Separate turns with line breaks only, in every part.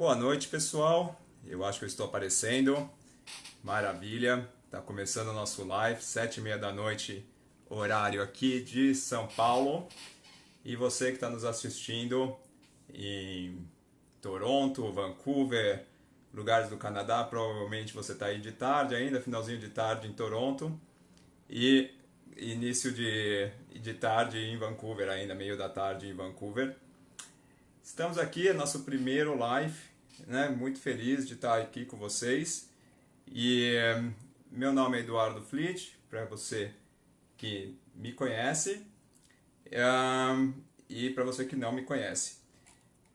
Boa noite, pessoal. Eu acho que eu estou aparecendo. Maravilha. Tá começando o nosso live, 7h30 da noite, horário aqui de São Paulo. E você que está nos assistindo em Toronto, Vancouver, lugares do Canadá, provavelmente você está aí de tarde ainda, finalzinho de tarde em Toronto. E início de tarde em Vancouver ainda, meio da tarde em Vancouver. Estamos aqui, é nosso primeiro live, né? Muito feliz de estar aqui com vocês. E meu nome é Eduardo Fleet, para você que me conhece e para você que não me conhece.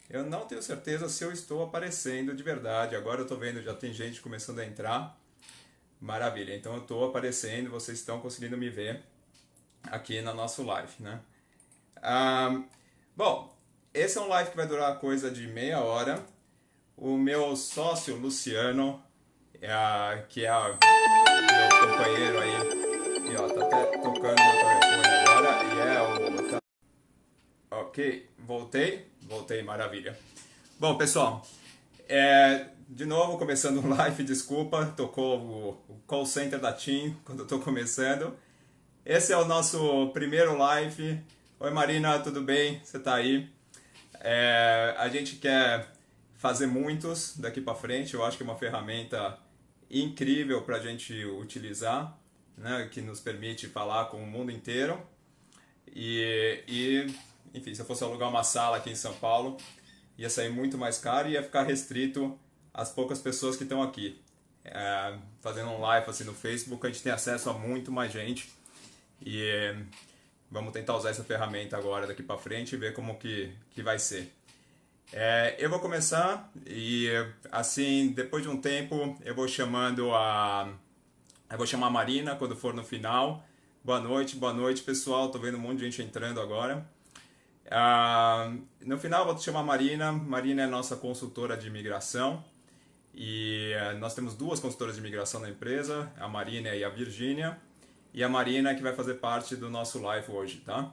Eu não tenho certeza se eu estou aparecendo de verdade. Agora eu estou vendo, já tem gente começando a entrar. Maravilha, então eu estou aparecendo, vocês estão conseguindo me ver aqui no nosso live, né? Bom, esse é um live que vai durar coisa de meia hora. O meu sócio, Luciano, que é meu companheiro aí, e ó, tá até tocando no telefone agora, Ok, voltei, maravilha. Bom, pessoal, de novo, começando o live, desculpa, tocou o call center da TIM quando eu tô começando. Esse é o nosso primeiro live. Oi Marina, tudo bem? Você tá aí? A gente quer fazer muitos daqui para frente. Eu acho que é uma ferramenta incrível para a gente utilizar, né? Que nos permite falar com o mundo inteiro. Enfim, se eu fosse alugar uma sala aqui em São Paulo, ia sair muito mais caro e ia ficar restrito às poucas pessoas que estão aqui. Fazendo um live assim no Facebook, a gente tem acesso a muito mais gente. E vamos tentar usar essa ferramenta agora daqui para frente e ver como que vai ser. Eu vou começar e assim, depois de um tempo, eu vou chamar a Marina quando for no final. Boa noite pessoal, tô vendo um monte de gente entrando agora. No final eu vou chamar a Marina. Marina é nossa consultora de imigração e nós temos duas consultoras de imigração na empresa, a Marina e a Virgínia. E a Marina que vai fazer parte do nosso live hoje, tá?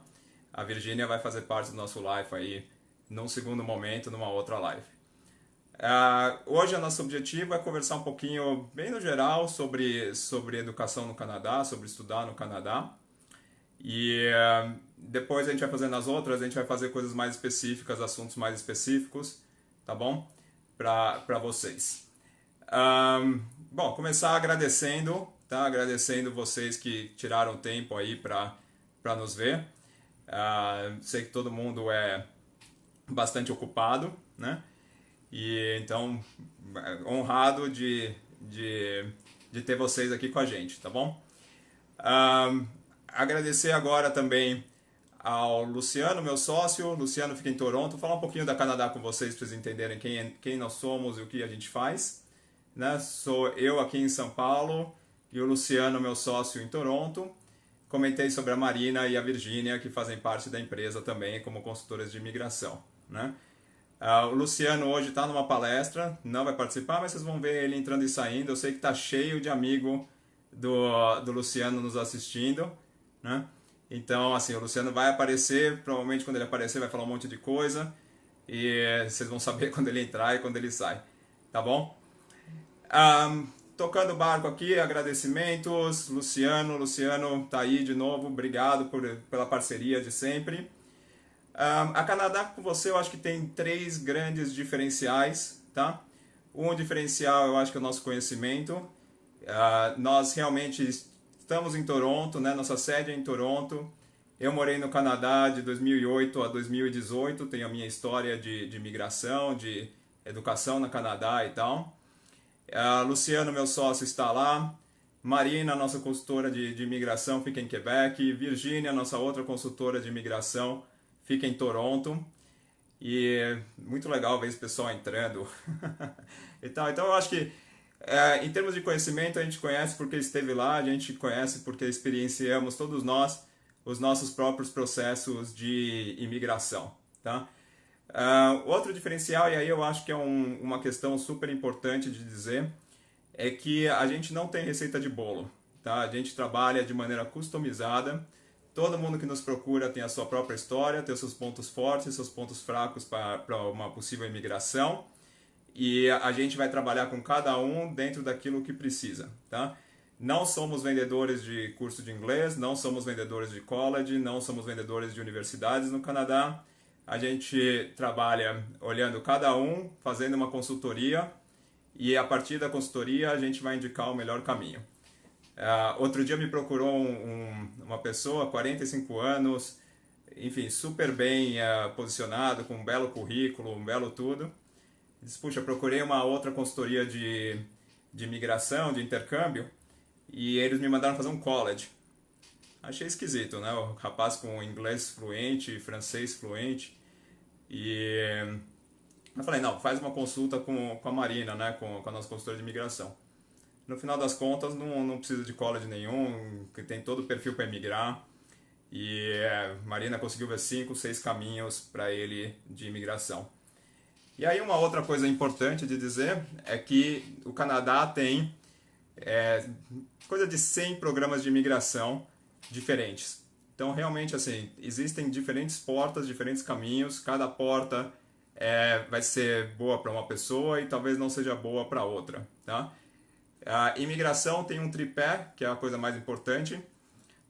A Virgínia vai fazer parte do nosso live aí num segundo momento, numa outra live. Hoje o nosso objetivo é conversar um pouquinho, bem no geral, sobre educação no Canadá, sobre estudar no Canadá. E depois a gente vai fazendo as outras, a gente vai fazer coisas mais específicas, assuntos mais específicos, tá bom? Para vocês. Bom, começar agradecendo, tá? Agradecendo vocês que tiraram tempo aí para nos ver. Sei que todo mundo é bastante ocupado, né? E então, honrado de ter vocês aqui com a gente, tá bom? Agradecer agora também ao Luciano, meu sócio. Luciano fica em Toronto. Vou falar um pouquinho da Canadá com vocês para vocês entenderem quem nós somos e o que a gente faz, né? Sou eu aqui em São Paulo e o Luciano, meu sócio, em Toronto. Comentei sobre a Marina e a Virgínia, que fazem parte da empresa também como consultoras de imigração, né? O Luciano hoje está numa palestra, não vai participar, mas vocês vão ver ele entrando e saindo. Eu sei que está cheio de amigo do Luciano nos assistindo, né? Então, assim, o Luciano vai aparecer, provavelmente quando ele aparecer vai falar um monte de coisa e vocês vão saber quando ele entrar e quando ele sai, tá bom? Tocando o barco aqui, agradecimentos, Luciano tá aí de novo, obrigado pela parceria de sempre. A Canadá com você eu acho que tem três grandes diferenciais, tá? Um diferencial eu acho que é o nosso conhecimento. Nós realmente estamos em Toronto, né? Nossa sede é em Toronto. Eu morei no Canadá de 2008 a 2018, tenho a minha história de imigração, de educação no Canadá e tal. Luciano, meu sócio, está lá. Marina, nossa consultora de imigração, fica em Quebec. Virgínia, nossa outra consultora de imigração, fica em Toronto. E muito legal ver esse pessoal entrando. Então eu acho que em termos de conhecimento, a gente conhece porque esteve lá, a gente conhece porque experienciamos todos nós os nossos próprios processos de imigração, tá? Outro diferencial, e aí eu acho que é uma questão super importante de dizer, é que a gente não tem receita de bolo, tá? A gente trabalha de maneira customizada. Todo mundo que nos procura tem a sua própria história, tem os seus pontos fortes, seus pontos fracos para uma possível imigração. e a gente vai trabalhar com cada um dentro daquilo que precisa, tá? Não somos vendedores de curso de inglês, não somos vendedores de college, não somos vendedores de universidades no Canadá. A gente trabalha olhando cada um, fazendo uma consultoria, e a partir da consultoria a gente vai indicar o melhor caminho. Outro dia me procurou uma pessoa, 45 anos, enfim, super bem posicionado, com um belo currículo, um belo tudo. Disse, puxa, procurei uma outra consultoria de migração, de intercâmbio, e eles me mandaram fazer um college. Achei esquisito, né? O rapaz com inglês fluente, francês fluente, e eu falei, não, faz uma consulta com a Marina, né? Com a nossa consultora de migração. No final das contas, não precisa de college nenhum, que tem todo o perfil para emigrar. E Marina conseguiu ver 5, 6 caminhos para ele de imigração. E aí uma outra coisa importante de dizer é que o Canadá tem coisa de 100 programas de imigração diferentes. Então realmente assim, existem diferentes portas, diferentes caminhos, cada porta vai ser boa para uma pessoa e talvez não seja boa para outra, tá? A imigração tem um tripé, que é a coisa mais importante.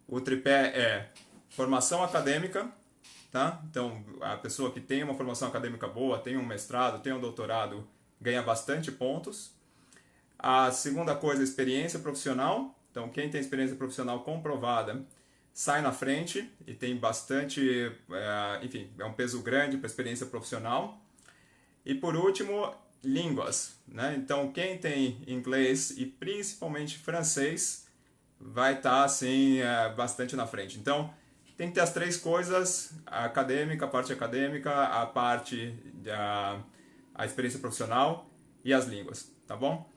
O tripé é formação acadêmica, tá? Então, a pessoa que tem uma formação acadêmica boa, tem um mestrado, tem um doutorado, ganha bastante pontos. A segunda coisa é experiência profissional. Então, quem tem experiência profissional comprovada sai na frente e tem bastante, enfim, é um peso grande para a experiência profissional. E por último, línguas, né? Então, quem tem inglês e principalmente francês vai estar assim bastante na frente. Então, tem que ter as três coisas: a acadêmica, a parte a experiência profissional e as línguas, tá bom?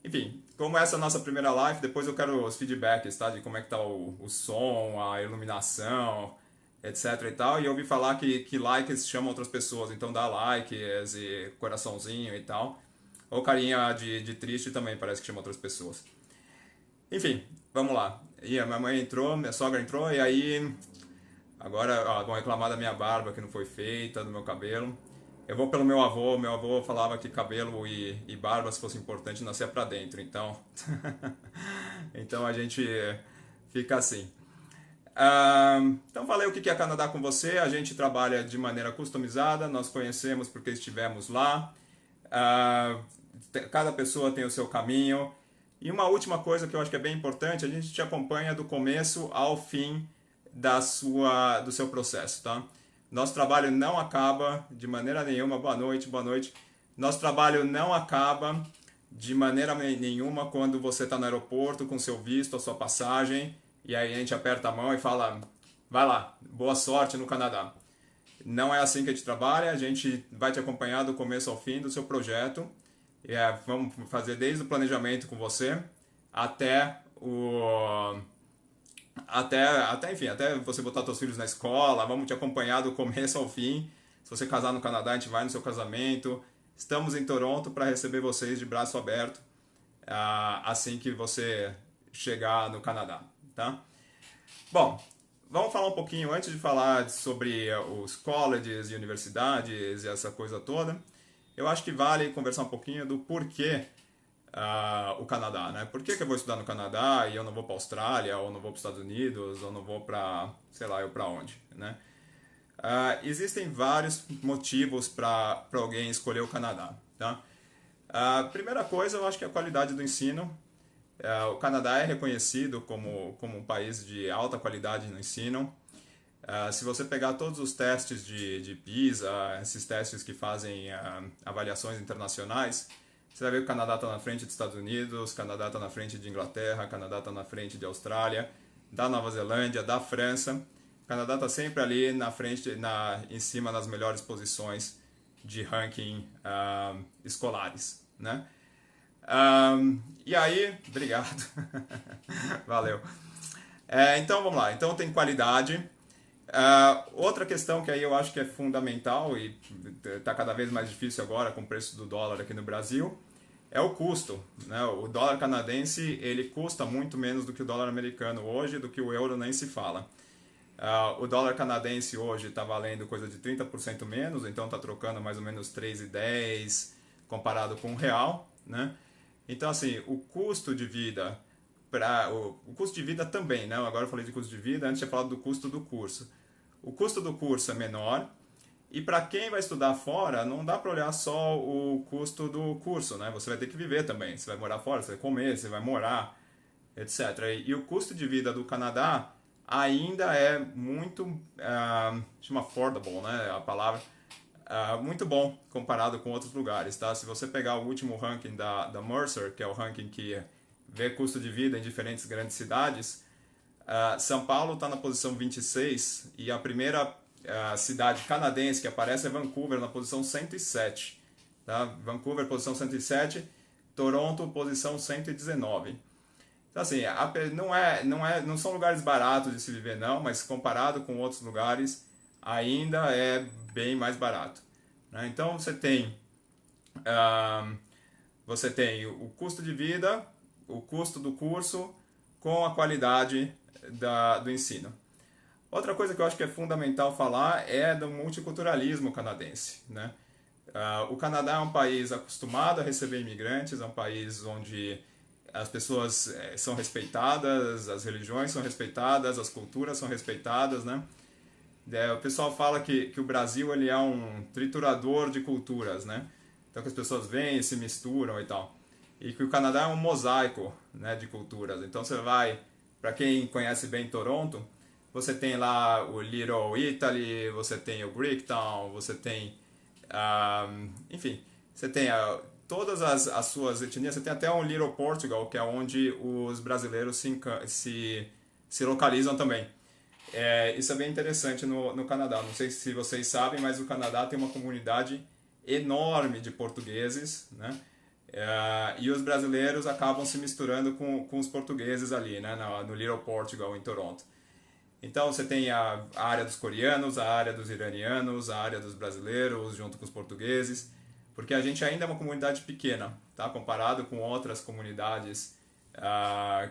Enfim, como essa é a nossa primeira live, depois eu quero os feedbacks, tá? De como é que tá o som, a iluminação, etc e tal. E eu ouvi falar que likes chamam outras pessoas, então dá likes e coraçãozinho e tal. Ou carinha de triste também parece que chama outras pessoas. Enfim, vamos lá. E a minha mãe entrou, minha sogra entrou, e aí agora vão reclamar da minha barba que não foi feita, do meu cabelo. Eu vou pelo meu avô falava que cabelo e barba, se fosse importante, nascia pra dentro, então então a gente fica assim. Então falei o que é Canadá com você. A gente trabalha de maneira customizada, nós conhecemos porque estivemos lá. Cada pessoa tem o seu caminho. E uma última coisa que eu acho que é bem importante: a gente te acompanha do começo ao fim do seu processo, tá? Nosso trabalho não acaba de maneira nenhuma. Boa noite, boa noite. Nosso trabalho não acaba de maneira nenhuma quando você está no aeroporto com seu visto, a sua passagem, e aí a gente aperta a mão e fala, vai lá, boa sorte no Canadá. Não é assim que a gente trabalha. A gente vai te acompanhar do começo ao fim do seu projeto. Vamos fazer desde o planejamento com você até enfim, até você botar seus filhos na escola. Vamos te acompanhar do começo ao fim. Se você casar no Canadá, a gente vai no seu casamento. Estamos em Toronto para receber vocês de braço aberto assim que você chegar no Canadá, tá? Bom, vamos falar um pouquinho, antes de falar sobre os colleges e universidades e essa coisa toda. Eu acho que vale conversar um pouquinho do porquê o Canadá, né? Por que eu vou estudar no Canadá e eu não vou para a Austrália, ou não vou para os Estados Unidos, ou não vou para, sei lá, eu para onde, né? Existem vários motivos para alguém escolher o Canadá, tá? A primeira coisa, eu acho que é a qualidade do ensino. O Canadá é reconhecido como um país de alta qualidade no ensino. Se você pegar todos os testes de PISA, esses testes que fazem avaliações internacionais, você vai ver que o Canadá está na frente dos Estados Unidos, o Canadá está na frente de Inglaterra, o Canadá está na frente de Austrália, da Nova Zelândia, da França. O Canadá está sempre ali na frente, em cima das melhores posições de ranking escolares, né? E aí, obrigado, valeu. Então vamos lá, então tem qualidade. Outra questão que aí eu acho que é fundamental e está cada vez mais difícil agora com o preço do dólar aqui no Brasil, é o custo, né? O dólar canadense ele custa muito menos do que o dólar americano hoje, do que o euro nem se fala. O dólar canadense hoje está valendo coisa de 30% menos, então está trocando mais ou menos 3,10 comparado com o real, né? Então, assim, o custo de vida o custo de vida também, né? Agora eu falei de custo de vida, antes tinha falado do custo do curso. O custo do curso é menor, e para quem vai estudar fora, não dá para olhar só o custo do curso, né? Você vai ter que viver também. Você vai morar fora, você vai comer, você vai morar, etc. E o custo de vida do Canadá ainda é muito, chama affordable, né? A palavra, muito bom comparado com outros lugares, tá? Se você pegar o último ranking da Mercer, que é o ranking que vê custo de vida em diferentes grandes cidades, São Paulo está na posição 26 e a primeira cidade canadense que aparece é Vancouver, na posição 107. Tá? Vancouver, posição 107, Toronto, posição 119. Então, assim, não são lugares baratos de se viver, não, mas comparado com outros lugares, ainda é bem mais barato. Né? Então, você tem o custo de vida, o custo do curso, com a qualidade do ensino. Outra coisa que eu acho que é fundamental falar é do multiculturalismo canadense. Né? O Canadá é um país acostumado a receber imigrantes, é um país onde as pessoas são respeitadas, as religiões são respeitadas, as culturas são respeitadas, né? O pessoal fala que o Brasil ele é um triturador de culturas, né? Então que as pessoas vêm e se misturam e tal. E que o Canadá é um mosaico, né, de culturas. Então você vai, para quem conhece bem Toronto, você tem lá o Little Italy, você tem o Greektown, você tem, enfim, você tem todas as suas etnias, você tem até um Little Portugal, que é onde os brasileiros se localizam também. Isso é bem interessante no Canadá. Não sei se vocês sabem, mas o Canadá tem uma comunidade enorme de portugueses, né? E os brasileiros acabam se misturando com os portugueses ali, né? No Little Portugal, em Toronto. Então você tem a área dos coreanos, a área dos iranianos, a área dos brasileiros, junto com os portugueses, porque a gente ainda é uma comunidade pequena, tá? Comparado com outras comunidades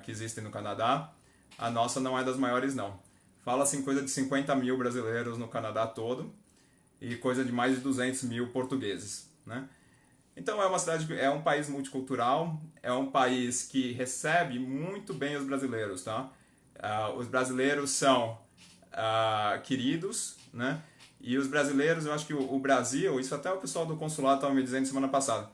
que existem no Canadá, a nossa não é das maiores, não. Fala-se em coisa de 50 mil brasileiros no Canadá todo e coisa de mais de 200 mil portugueses, né? Então é um país multicultural, é um país que recebe muito bem os brasileiros, tá? Os brasileiros são queridos, né? E os brasileiros, eu acho que o Brasil, isso até o pessoal do consulado estava me dizendo semana passada,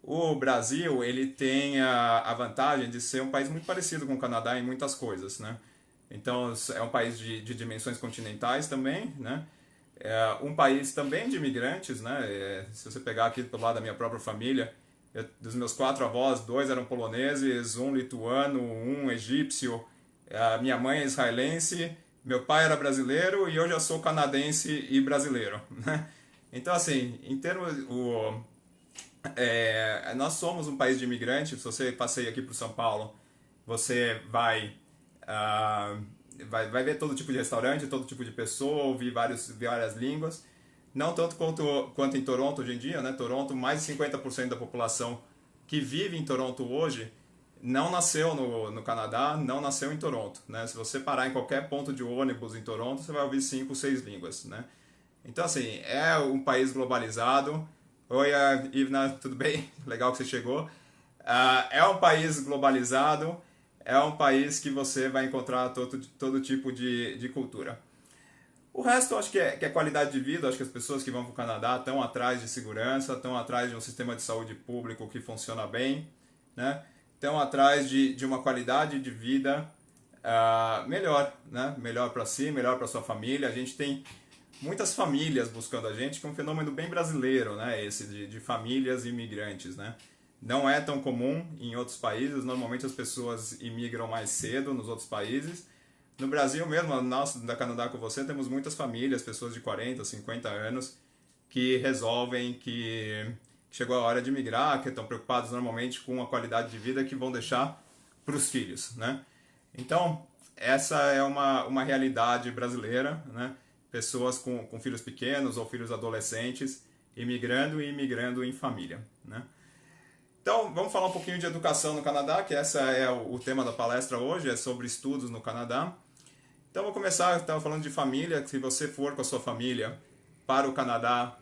o Brasil ele tem a vantagem de ser um país muito parecido com o Canadá em muitas coisas, né? Então é um país de dimensões continentais também, né? Um país também de imigrantes, né? Se você pegar aqui pelo lado da minha própria família, dos meus 4 avós, 2 eram poloneses, um lituano, um egípcio, minha mãe é israelense, meu pai era brasileiro e eu já sou canadense e brasileiro, né? Então, assim, em termos... nós somos um país de imigrantes. Se você passeia aqui para São Paulo, você vai ver todo tipo de restaurante, todo tipo de pessoa, ouvir várias línguas. Não tanto quanto em Toronto hoje em dia, né? Toronto, mais de 50% da população que vive em Toronto hoje não nasceu no Canadá, não nasceu em Toronto, né? Se você parar em qualquer ponto de ônibus em Toronto, você vai ouvir 5, 6 línguas, né? Então, assim, é um país globalizado. Oi, Ivna, tudo bem? Legal que você chegou. É um país globalizado, é um país que você vai encontrar todo tipo de cultura. O resto, eu acho que é qualidade de vida. Eu acho que as pessoas que vão para o Canadá estão atrás de segurança, estão atrás de um sistema de saúde público que funciona bem, né? Estão atrás de uma qualidade de vida melhor, né? Melhor para si, melhor para sua família. A gente tem muitas famílias buscando a gente, que é um fenômeno bem brasileiro, né? Esse de famílias imigrantes, né? Não é tão comum em outros países. Normalmente as pessoas imigram mais cedo nos outros países. No Brasil mesmo, nós da Canadá com você, temos muitas famílias, pessoas de 40, 50 anos, que resolvem que chegou a hora de migrar, que estão preocupados normalmente com a qualidade de vida que vão deixar para os filhos, né? Então, essa é uma realidade brasileira, né? Pessoas com filhos pequenos ou filhos adolescentes imigrando e imigrando em família, né? Então, vamos falar um pouquinho de educação no Canadá, que essa é o tema da palestra hoje, é sobre estudos no Canadá. Então, vou começar, estava falando de família, que se você for com a sua família para o Canadá,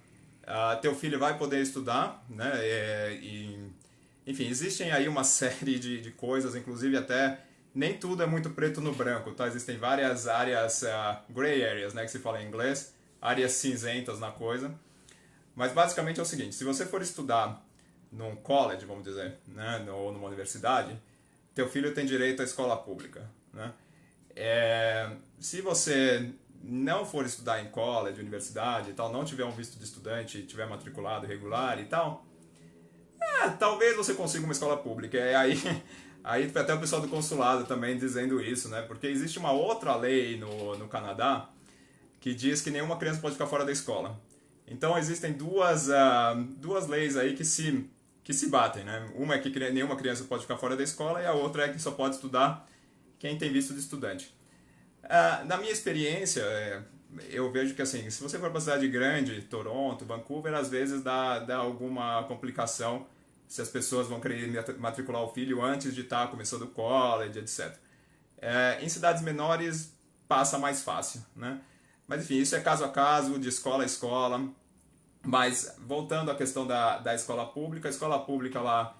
teu filho vai poder estudar, né? Enfim, existem aí uma série de coisas, inclusive até nem tudo é muito preto no branco, tá? Existem várias áreas, gray areas, né, que se fala em inglês, áreas cinzentas na coisa. Mas basicamente é o seguinte, se você for estudar num college, vamos dizer, né, ou numa universidade, teu filho tem direito à escola pública, né? Se você não for estudar em college, universidade e tal, não tiver um visto de estudante, tiver matriculado regular e tal, talvez você consiga uma escola pública. Aí até o pessoal do consulado também dizendo isso, né? Porque existe uma outra lei no Canadá que diz que nenhuma criança pode ficar fora da escola. Então existem duas leis aí que se batem, né? Uma é que nenhuma criança pode ficar fora da escola e a outra é que só pode estudar quem tem visto de estudante. Na minha experiência, eu vejo que assim, se você for para uma cidade grande, Toronto, Vancouver, às vezes dá alguma complicação se as pessoas vão querer matricular o filho antes de estar começando o college, etc. Em cidades menores passa mais fácil, né? Mas enfim, isso é caso a caso, de escola a escola. Mas voltando à questão da escola pública lá,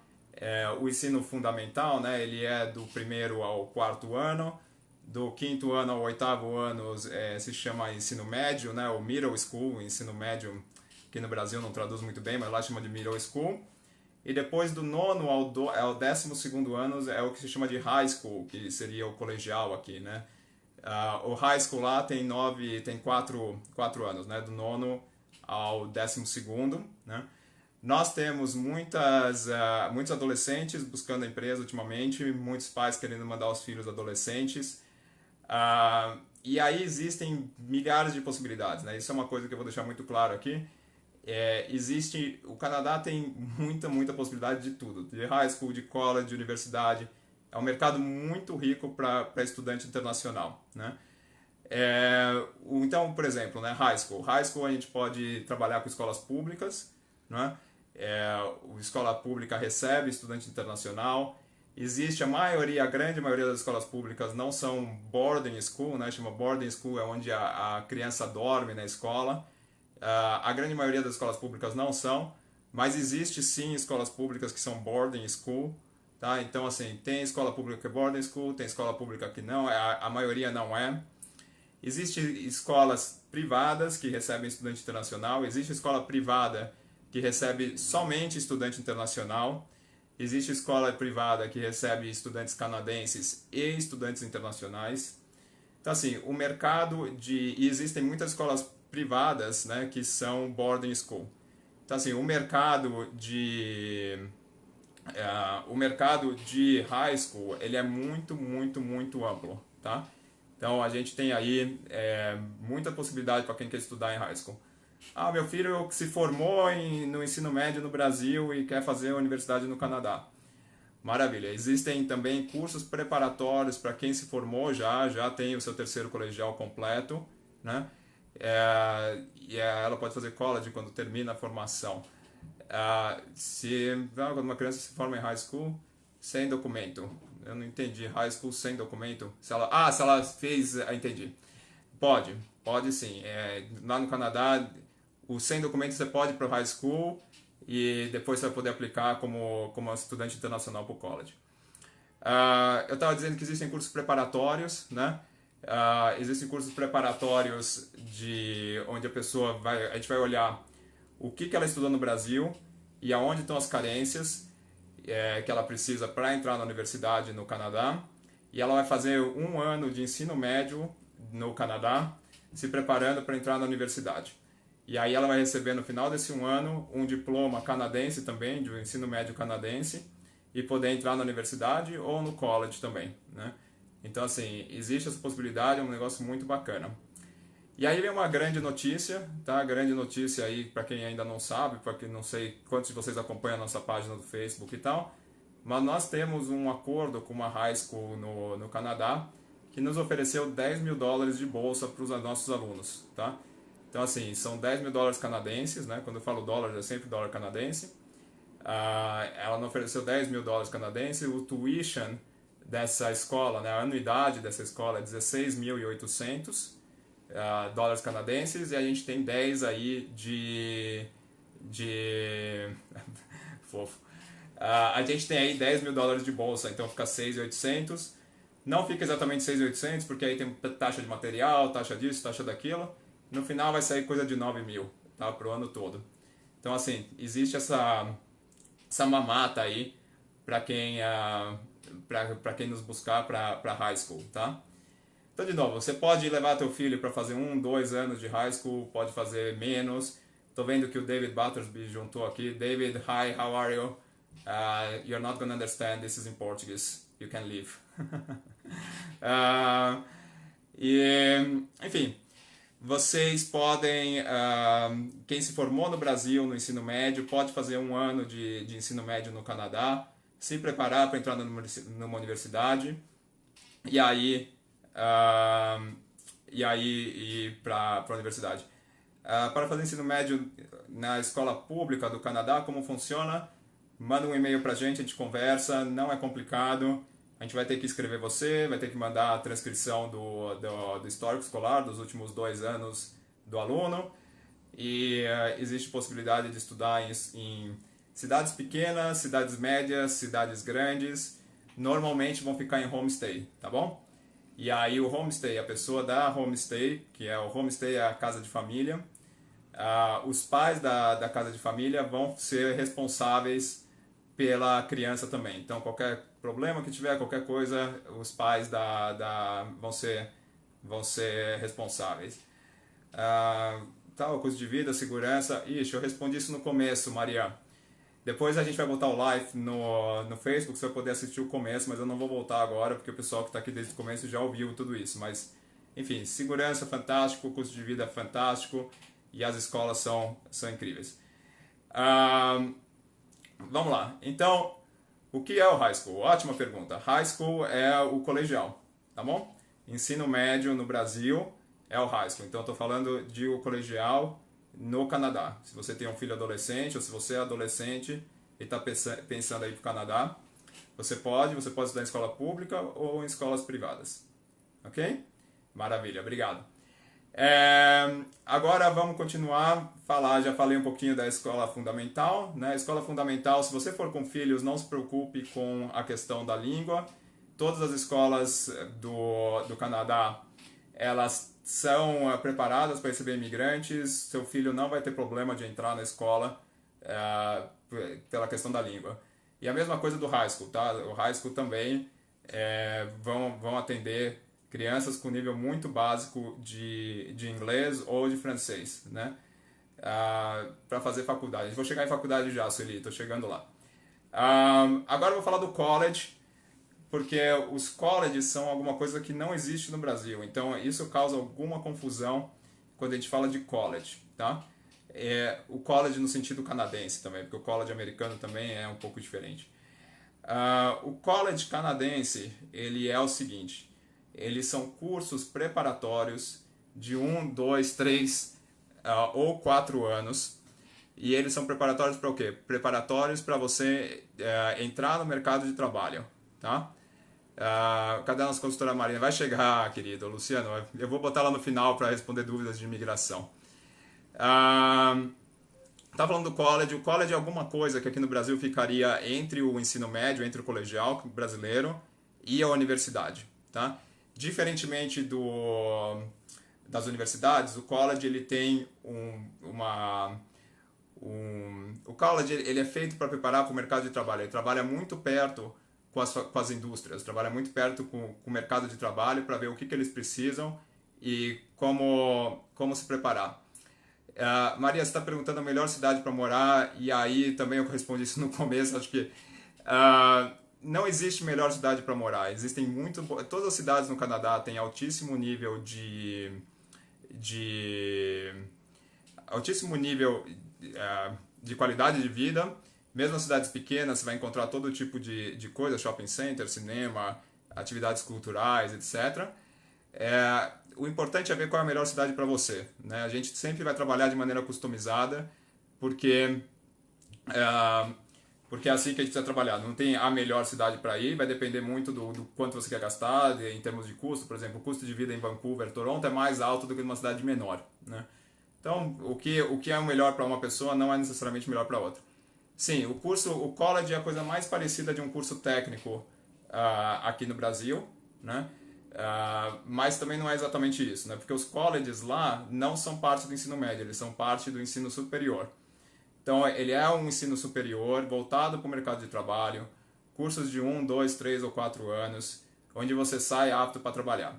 o ensino fundamental, né, ele é do primeiro ao quarto ano, do quinto ano ao oitavo ano se chama ensino médio, né, o middle school, o ensino médio, que no Brasil não traduz muito bem, mas lá chama de middle school. E depois do nono ao 12º ano é o que se chama de high school, que seria o colegial aqui, né? O high school lá tem quatro anos, né? Do nono ao 12º, né? Nós temos muitos adolescentes buscando empresa ultimamente, muitos pais querendo mandar os filhos adolescentes. E aí existem milhares de possibilidades, né? Isso é uma coisa que eu vou deixar muito claro aqui. O Canadá tem muita possibilidade de tudo, de high school, de college, de universidade. É um mercado muito rico para estudante internacional, né? Então, por exemplo, né, high school. High school a gente pode trabalhar com escolas públicas, né? A escola pública recebe estudante internacional. Existe a grande maioria das escolas públicas não são boarding school, né? Chama boarding school, é onde a criança dorme na escola. A grande maioria das escolas públicas não são, mas existe sim escolas públicas que são boarding school, tá? Então, assim, tem escola pública que é boarding school, tem escola pública que não, a maioria não é. Existem escolas privadas que recebem estudante internacional, existe escola privada que recebe somente estudante internacional, existe escola privada que recebe estudantes canadenses e estudantes internacionais. Então, assim, o mercado e existem muitas escolas privadas, né, que são boarding school. Então, assim, o mercado de high school, ele é muito amplo, tá? Então, a gente tem aí muita possibilidade para quem quer estudar em high school. Meu filho se formou no ensino médio no Brasil e quer fazer a universidade no Canadá. Maravilha. Existem também cursos preparatórios para quem se formou já tem o seu terceiro colegial completo, né? E ela pode fazer college quando termina a formação. Quando uma criança se forma em high school sem documento, eu não entendi, high school sem documento, se ela fez, entendi. Pode sim. Lá no Canadá, o sem documento você pode ir para o high school e depois você vai poder aplicar como estudante internacional para o college. Eu estava dizendo que existem cursos preparatórios, né? Existem cursos preparatórios onde a gente vai olhar o que ela estudou no Brasil e aonde estão as carências que ela precisa para entrar na universidade no Canadá. E ela vai fazer 1 ano de ensino médio no Canadá, se preparando para entrar na universidade. E aí ela vai receber no final desse 1 ano um diploma canadense também, de ensino médio canadense, e poder entrar na universidade ou no college também, né? Então, assim, existe essa possibilidade, é um negócio muito bacana. E aí vem uma grande notícia, tá? Grande notícia aí para quem ainda não sabe, para quem não sei quantos de vocês acompanham a nossa página do Facebook e tal, mas nós temos um acordo com uma high school no Canadá que nos ofereceu $10.000 de bolsa para os nossos alunos, tá? Então, assim, são $10.000 canadenses, né? Quando eu falo dólar, é sempre dólar canadense. Ela nos ofereceu $10.000 canadenses, o tuition dessa escola, né, a anuidade dessa escola é 16.800 dólares canadenses, e a gente tem 10 aí de fofo. A gente tem aí 10 mil dólares de bolsa, então fica 6.800. Não fica exatamente 6.800, porque aí tem taxa de material, taxa disso, taxa daquilo. No final vai sair coisa de 9 mil, tá, pro ano todo. Então, assim, existe essa mamata aí para quem nos buscar para high school, tá? Então, de novo, você pode levar teu filho para fazer 2 anos de high school, pode fazer menos. Tô vendo que o David Battersby juntou aqui. David, hi, how are you? You're not gonna understand, this is in Portuguese. You can leave. Enfim, vocês podem, quem se formou no Brasil no ensino médio, pode fazer 1 ano de ensino médio no Canadá, se preparar para entrar numa universidade, e aí ir para a universidade. Para fazer ensino médio na escola pública do Canadá, como funciona? Manda um e-mail para a gente conversa, não é complicado. A gente vai ter que escrever você, vai ter que mandar a transcrição do histórico escolar dos últimos 2 anos do aluno. E existe possibilidade de estudar em cidades pequenas, cidades médias, cidades grandes. Normalmente vão ficar em homestay, tá bom? E aí o homestay, a pessoa da homestay, que é o homestay é a casa de família, os pais da casa de família vão ser responsáveis pela criança também. Então, qualquer problema que tiver, qualquer coisa, os pais vão ser responsáveis. O custo de vida, segurança. Ixi, eu respondi isso no começo, Maria. Depois a gente vai botar o live no Facebook, você vai poder assistir o começo, mas eu não vou voltar agora, porque o pessoal que está aqui desde o começo já ouviu tudo isso. Mas, enfim, segurança fantástico, custo de vida fantástico, e as escolas são incríveis. Vamos lá. Então, o que é o high school? Ótima pergunta. High school é o colegial, tá bom? Ensino médio no Brasil é o high school. Então, eu estou falando de o colegial no Canadá. Se você tem um filho adolescente, ou se você é adolescente e está pensando aí para o Canadá, você pode estudar em escola pública ou em escolas privadas. Ok? Maravilha, obrigado. Agora vamos continuar já falei um pouquinho da escola fundamental, né? Escola fundamental, se você for com filhos, não se preocupe com a questão da língua. Todas as escolas do Canadá, elas são preparadas para receber imigrantes. Seu filho não vai ter problema de entrar na escola pela questão da língua. E a mesma coisa do high school, tá? O high school também vão atender crianças com nível muito básico de inglês ou de francês, né? Para fazer faculdade. Vou chegar em faculdade já, Sueli, estou chegando lá. Agora eu vou falar do college, porque os colleges são alguma coisa que não existe no Brasil. Então isso causa alguma confusão quando a gente fala de college, tá? O college no sentido canadense também, porque o college americano também é um pouco diferente. O college canadense, ele é o seguinte: eles são cursos preparatórios de 1, 2, 3 ou 4 anos. E eles são preparatórios para o quê? Preparatórios para você entrar no mercado de trabalho, tá? Cadê a nossa consultora Marina? Vai chegar, querido Luciano. Eu vou botar lá no final para responder dúvidas de imigração. Tá falando do college. O college é alguma coisa que aqui no Brasil ficaria entre o ensino médio, entre o colegial brasileiro e a universidade, tá? Diferentemente das universidades, o college ele tem o college ele é feito para preparar para o mercado de trabalho. Ele trabalha muito perto com as indústrias, trabalha muito perto com o mercado de trabalho para ver o que eles precisam e como se preparar. Maria, você está perguntando a melhor cidade para morar, e aí também eu respondi isso no começo. Acho que não existe melhor cidade para morar. Todas as cidades no Canadá têm altíssimo nível de qualidade de vida. Mesmo nas cidades pequenas, você vai encontrar todo tipo de coisa: shopping center, cinema, atividades culturais, etc. O importante é ver qual é a melhor cidade para você, né? A gente sempre vai trabalhar de maneira customizada, porque porque é assim que a gente precisa trabalhar. Não tem a melhor cidade para ir, vai depender muito do quanto você quer gastar, em termos de custo. Por exemplo, o custo de vida em Vancouver, Toronto é mais alto do que numa cidade menor, né? Então, o que é o melhor para uma pessoa não é necessariamente melhor para outra. Sim, o college é a coisa mais parecida de um curso técnico aqui no Brasil, né? Mas também não é exatamente isso, né? Porque os colleges lá não são parte do ensino médio, eles são parte do ensino superior. Então, ele é um ensino superior voltado para o mercado de trabalho, cursos de 2, 3 ou 4 anos, onde você sai apto para trabalhar.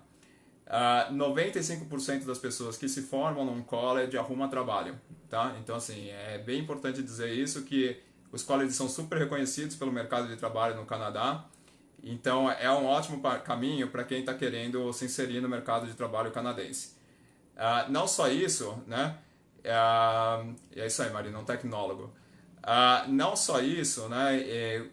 95% das pessoas que se formam num college arrumam trabalho, tá? Então, assim, é bem importante dizer isso, que os colleges são super reconhecidos pelo mercado de trabalho no Canadá, então é um ótimo caminho para quem está querendo se inserir no mercado de trabalho canadense. Não só isso, né? É isso aí, Marina, um tecnólogo. Não só isso, né?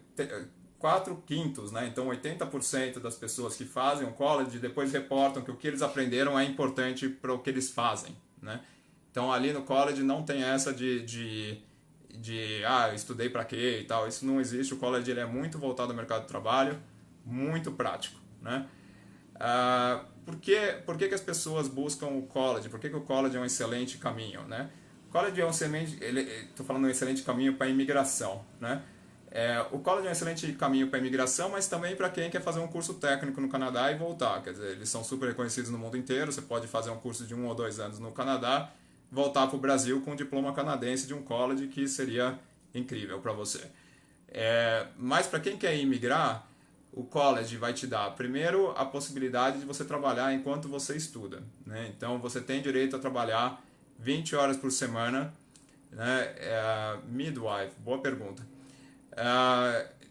4/5, né? Então 80% das pessoas que fazem um college depois reportam que o que eles aprenderam é importante para o que eles fazem, né? Então ali no college não tem essa eu estudei para quê e tal. Isso não existe. O college ele é muito voltado ao mercado de trabalho, muito prático, né? Por que as pessoas buscam o college? Por que o college é um excelente caminho, né? O college é um excelente, estou falando um excelente caminho para a imigração, né? O college é um excelente caminho para a imigração, mas também para quem quer fazer um curso técnico no Canadá e voltar. Quer dizer, eles são super reconhecidos no mundo inteiro. Você pode fazer um curso de 1 ou 2 anos no Canadá, voltar para o Brasil com um diploma canadense de um college, que seria incrível para você. Mas para quem quer imigrar, o college vai te dar, primeiro, a possibilidade de você trabalhar enquanto você estuda, né? Então, você tem direito a trabalhar 20 horas por semana, né? Midwife, boa pergunta.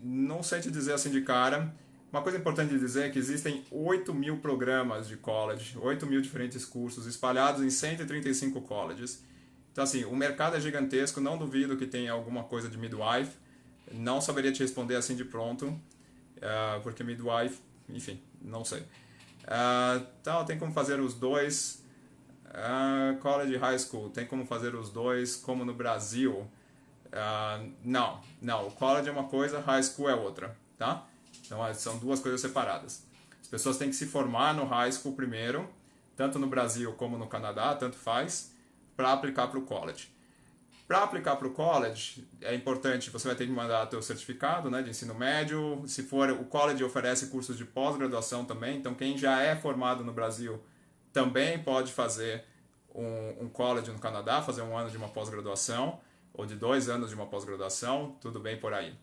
Não sei te dizer assim de cara. Uma coisa importante de dizer é que existem 8.000 programas de college, 8.000 diferentes cursos espalhados em 135 colleges. Então, assim, o mercado é gigantesco, não duvido que tenha alguma coisa de midwife. Não saberia te responder assim de pronto, porque midwife, enfim, não sei. Então, tem como fazer os dois. College e high school, tem como fazer os dois, como no Brasil? Não, o college é uma coisa, high school é outra, tá? Então são duas coisas separadas. As pessoas têm que se formar no high school primeiro, tanto no Brasil como no Canadá, tanto faz, para aplicar para o college. Para aplicar para o college, é importante, você vai ter que mandar seu certificado, né, de ensino médio. Se for, o college oferece cursos de pós-graduação também, então quem já é formado no Brasil também pode fazer um college no Canadá, fazer 1 ano de uma pós-graduação, ou de 2 anos de uma pós-graduação, tudo bem por aí.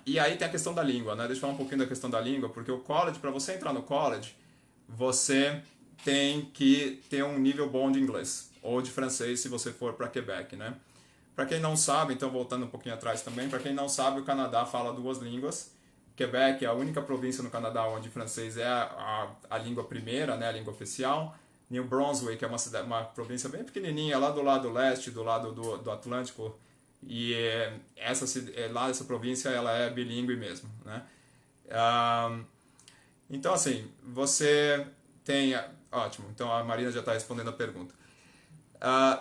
E aí tem a questão da língua, né? Deixa eu falar um pouquinho da questão da língua, porque o college, para você entrar no college, você tem que ter um nível bom de inglês, ou de francês se você for para Quebec, né? Para quem não sabe, então voltando um pouquinho atrás também, para quem não sabe, o Canadá fala 2 línguas. Quebec é a única província no Canadá onde francês é a língua primeira, né? A língua oficial. New Brunswick é uma província bem pequenininha, lá do lado leste, do lado do Atlântico, e essa província ela é bilíngue mesmo, né? Então, assim, você tem... Ótimo, então a Marina já está respondendo a pergunta.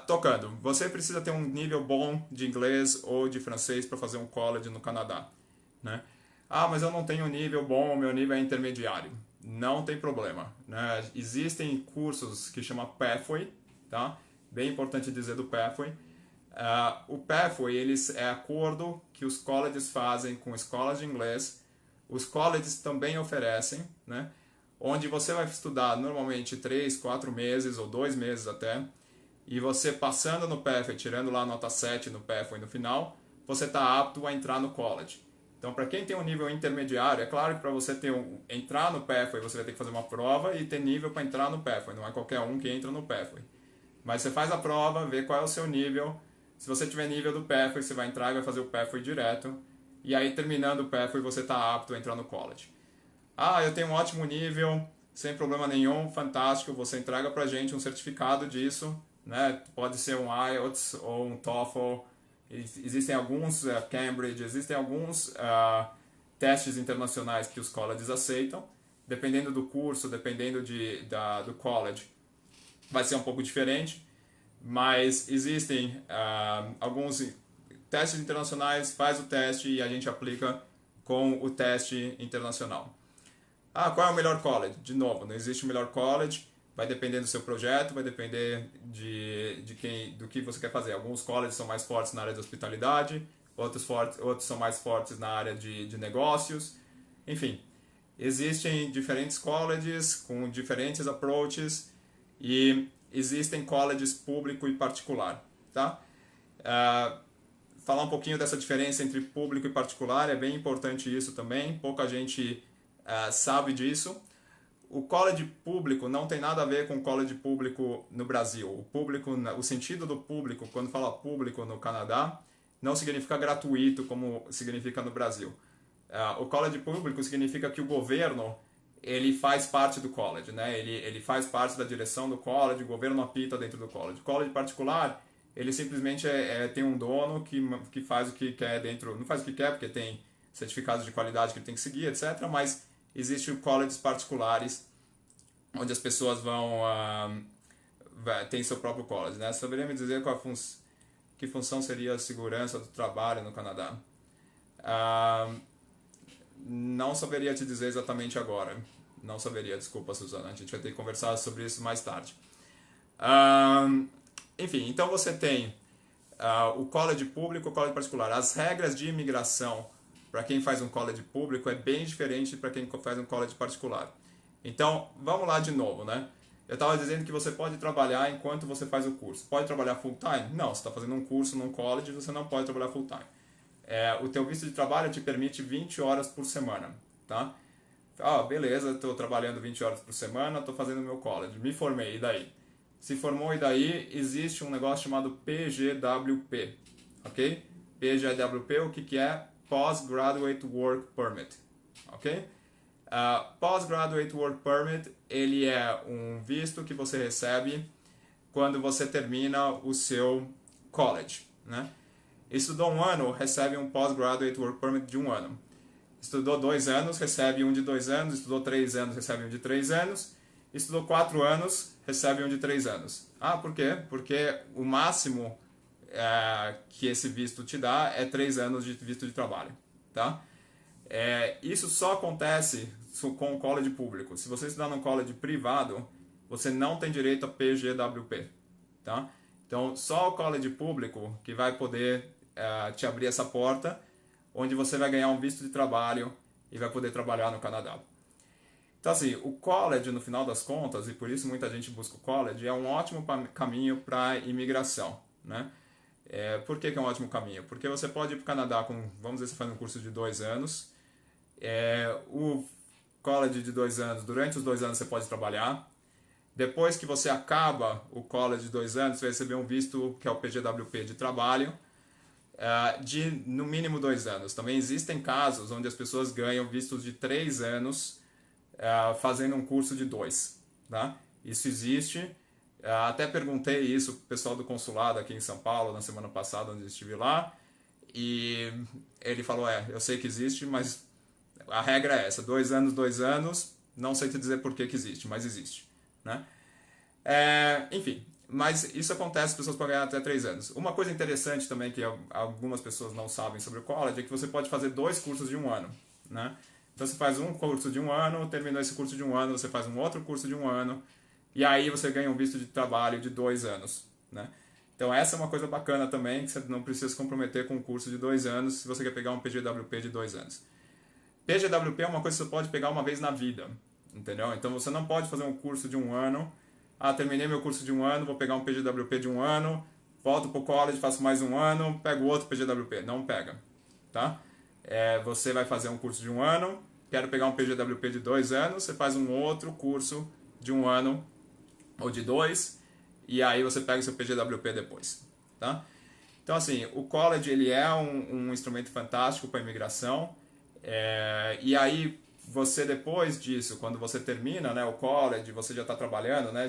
Tocando, você precisa ter um nível bom de inglês ou de francês para fazer um college no Canadá, né? Mas eu não tenho um nível bom, meu nível é intermediário. Não tem problema, né? Existem cursos que chama Pathway, tá? Bem importante dizer do Pathway. O Pathway é acordo que os colleges fazem com escolas de inglês. Os colleges também oferecem, né? Onde você vai estudar normalmente 3, 4 meses ou 2 meses até, e você passando no Pathway, tirando lá a nota 7 no Pathway no final, você está apto a entrar no college. Então, para quem tem um nível intermediário, é claro que para você entrar no Pathway, você vai ter que fazer uma prova e ter nível para entrar no Pathway. Não é qualquer um que entra no Pathway. Mas você faz a prova, vê qual é o seu nível. Se você tiver nível do Pathway, você vai entrar e vai fazer o Pathway direto. E aí, terminando o Pathway, você está apto a entrar no college. Eu tenho um ótimo nível, sem problema nenhum, fantástico. Você entrega para a gente um certificado disso, né? Pode ser um IELTS ou um TOEFL. Existem alguns Cambridge, existem alguns testes internacionais que os colleges aceitam. Dependendo do curso, dependendo do college, vai ser um pouco diferente. Mas existem alguns testes internacionais, faz o teste e a gente aplica com o teste internacional. Ah, qual é o melhor college? De novo, não existe o melhor college, vai depender do seu projeto, vai depender do que você quer fazer. Alguns colleges são mais fortes na área de hospitalidade, outros são mais fortes na área de negócios, enfim. Existem diferentes colleges com diferentes approaches e existem colleges público e particular, tá? Falar um pouquinho dessa diferença entre público e particular é bem importante isso também, pouca gente sabe disso. O college público não tem nada a ver com o college público no Brasil. O sentido do público, quando fala público no Canadá, não significa gratuito como significa no Brasil. O college público significa que o governo ele faz parte do college, né? Ele faz parte da direção do college, o governo apita dentro do college. O college particular, ele simplesmente tem um dono que faz o que quer dentro, não faz o que quer porque tem certificados de qualidade que ele tem que seguir, etc. Mas existem colleges particulares onde as pessoas tem seu próprio college, né? Saberia me dizer que função seria a segurança do trabalho no Canadá? Não saberia te dizer exatamente agora. Não saberia, desculpa, Suzana. A gente vai ter que conversar sobre isso mais tarde. Enfim, então você tem o college público e o college particular. As regras de imigração para quem faz um college público é bem diferente para quem faz um college particular. Então, vamos lá de novo, né? Eu estava dizendo que você pode trabalhar enquanto você faz o curso. Pode trabalhar full time? Não, você está fazendo um curso num college, você não pode trabalhar full time. O teu visto de trabalho te permite 20 horas por semana, tá? Beleza, estou trabalhando 20 horas por semana, estou fazendo meu college, me formei, e daí? Se formou, e daí? Existe um negócio chamado PGWP, ok? PGWP, o que é? Postgraduate Work Permit, ok? Postgraduate Work Permit, ele é um visto que você recebe quando você termina o seu college, né? Estudou um ano, recebe um Postgraduate Work Permit de 1 ano. Estudou 2 anos, recebe um de 2 anos. Estudou 3 anos, recebe um de 3 anos. Estudou 4 anos, recebe um de 3 anos. Por quê? Porque o máximo que esse visto te dá é 3 anos de visto de trabalho, tá? Isso só acontece com o college público. Se você estudar num college privado, você não tem direito a PGWP, tá? Então, só o college público que vai poder te abrir essa porta, onde você vai ganhar um visto de trabalho e vai poder trabalhar no Canadá. Então, assim, o college, no final das contas, e por isso muita gente busca o college, é um ótimo caminho para imigração, né? Por que é um ótimo caminho? Porque você pode ir para o Canadá com, vamos dizer, você faz um curso de 2 anos, o college de 2 anos, durante os 2 anos você pode trabalhar. Depois que você acaba o college de 2 anos, você vai receber um visto que é o PGWP de trabalho, de no mínimo 2 anos. Também existem casos onde as pessoas ganham vistos de 3 anos fazendo um curso de 2. Tá? Isso existe. Até perguntei isso para o pessoal do consulado aqui em São Paulo na semana passada, onde eu estive lá. E ele falou, eu sei que existe, mas a regra é essa, 2 anos, 2 anos, não sei te dizer por que existe, mas existe. Né? Enfim, mas isso acontece, as pessoas podem ganhar até 3 anos. Uma coisa interessante também que algumas pessoas não sabem sobre o college é que você pode fazer 2 cursos de 1 ano. Né? Então você faz um curso de 1 ano, terminou esse curso de 1 ano, você faz um outro curso de 1 ano, e aí você ganha um visto de trabalho de 2 anos. Né? Então essa é uma coisa bacana também, que você não precisa se comprometer com um curso de 2 anos se você quer pegar um PGWP de 2 anos. PGWP é uma coisa que você pode pegar uma vez na vida, entendeu? Então você não pode fazer um curso de 1 ano, terminei meu curso de 1 ano, vou pegar um PGWP de 1 ano, volto para o college, faço mais 1 ano, pego outro PGWP. Não pega, tá? Você vai fazer um curso de 1 ano, quero pegar um PGWP de 2 anos, você faz um outro curso de 1 ano ou de 2, e aí você pega o seu PGWP depois, tá? Então, assim, o college ele é um instrumento fantástico para a imigração, e aí você depois disso, quando você termina, né, o college, você já está trabalhando, né,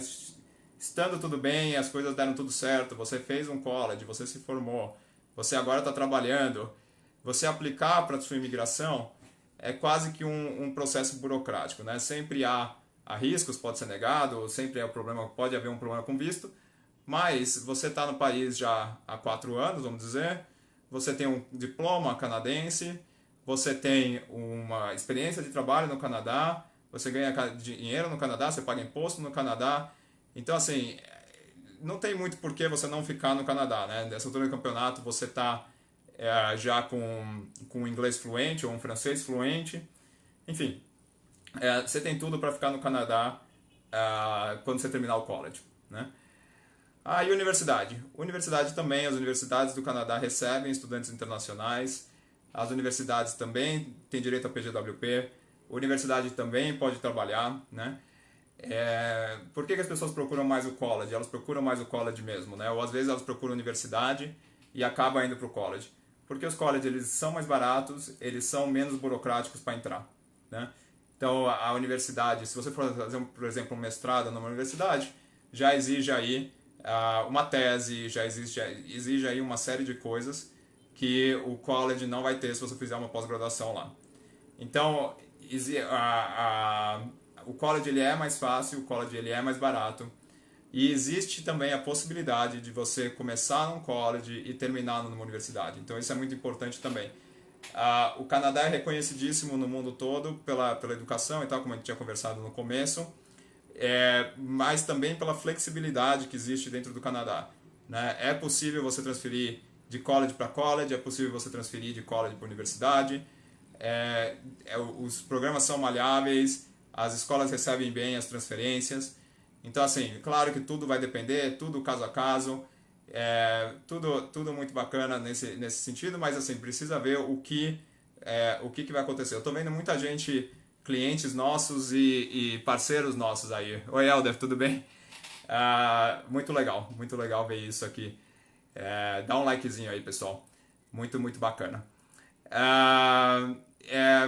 estando tudo bem, as coisas deram tudo certo, você fez um college, você se formou, você agora está trabalhando, você aplicar para a sua imigração é quase que um processo burocrático, né? Sempre há riscos, pode ser negado, sempre pode haver um problema com visto, mas você está no país já há 4 anos, vamos dizer, você tem um diploma canadense, você tem uma experiência de trabalho no Canadá, você ganha dinheiro no Canadá, você paga imposto no Canadá. Então, assim, não tem muito por que você não ficar no Canadá, né? Nessa altura do campeonato você está já com um inglês fluente ou um francês fluente. Enfim, você tem tudo para ficar no Canadá quando você terminar o college, né? E universidade. Universidade também, as universidades do Canadá recebem estudantes internacionais. As universidades também têm direito a PGWP. A universidade também pode trabalhar, né? Por que as pessoas procuram mais o college? Elas procuram mais o college mesmo, né? Ou às vezes elas procuram a universidade e acabam indo para o college. Porque os colleges eles são mais baratos, eles são menos burocráticos para entrar, né? Então a universidade, se você for fazer, por exemplo, um mestrado numa universidade, já exige aí uma tese, já exige aí uma série de coisas que o college não vai ter se você fizer uma pós-graduação lá. Então, o college ele é mais fácil, o college ele é mais barato. E existe também a possibilidade de você começar num college e terminar numa universidade. Então isso é muito importante também. O Canadá é reconhecidíssimo no mundo todo pela educação e tal, como a gente tinha conversado no começo, mas também pela flexibilidade que existe dentro do Canadá, né? É possível você transferir de college para college, é possível você transferir de college para universidade, os programas são maleáveis, as escolas recebem bem as transferências. Então, assim, claro que tudo vai depender, tudo caso a caso, tudo muito bacana nesse sentido, mas assim, precisa ver o que vai acontecer. Eu estou vendo muita gente, clientes nossos e parceiros nossos aí. Oi, Helder, tudo bem? Muito legal ver isso aqui. Dá um likezinho aí, pessoal. Muito, muito bacana.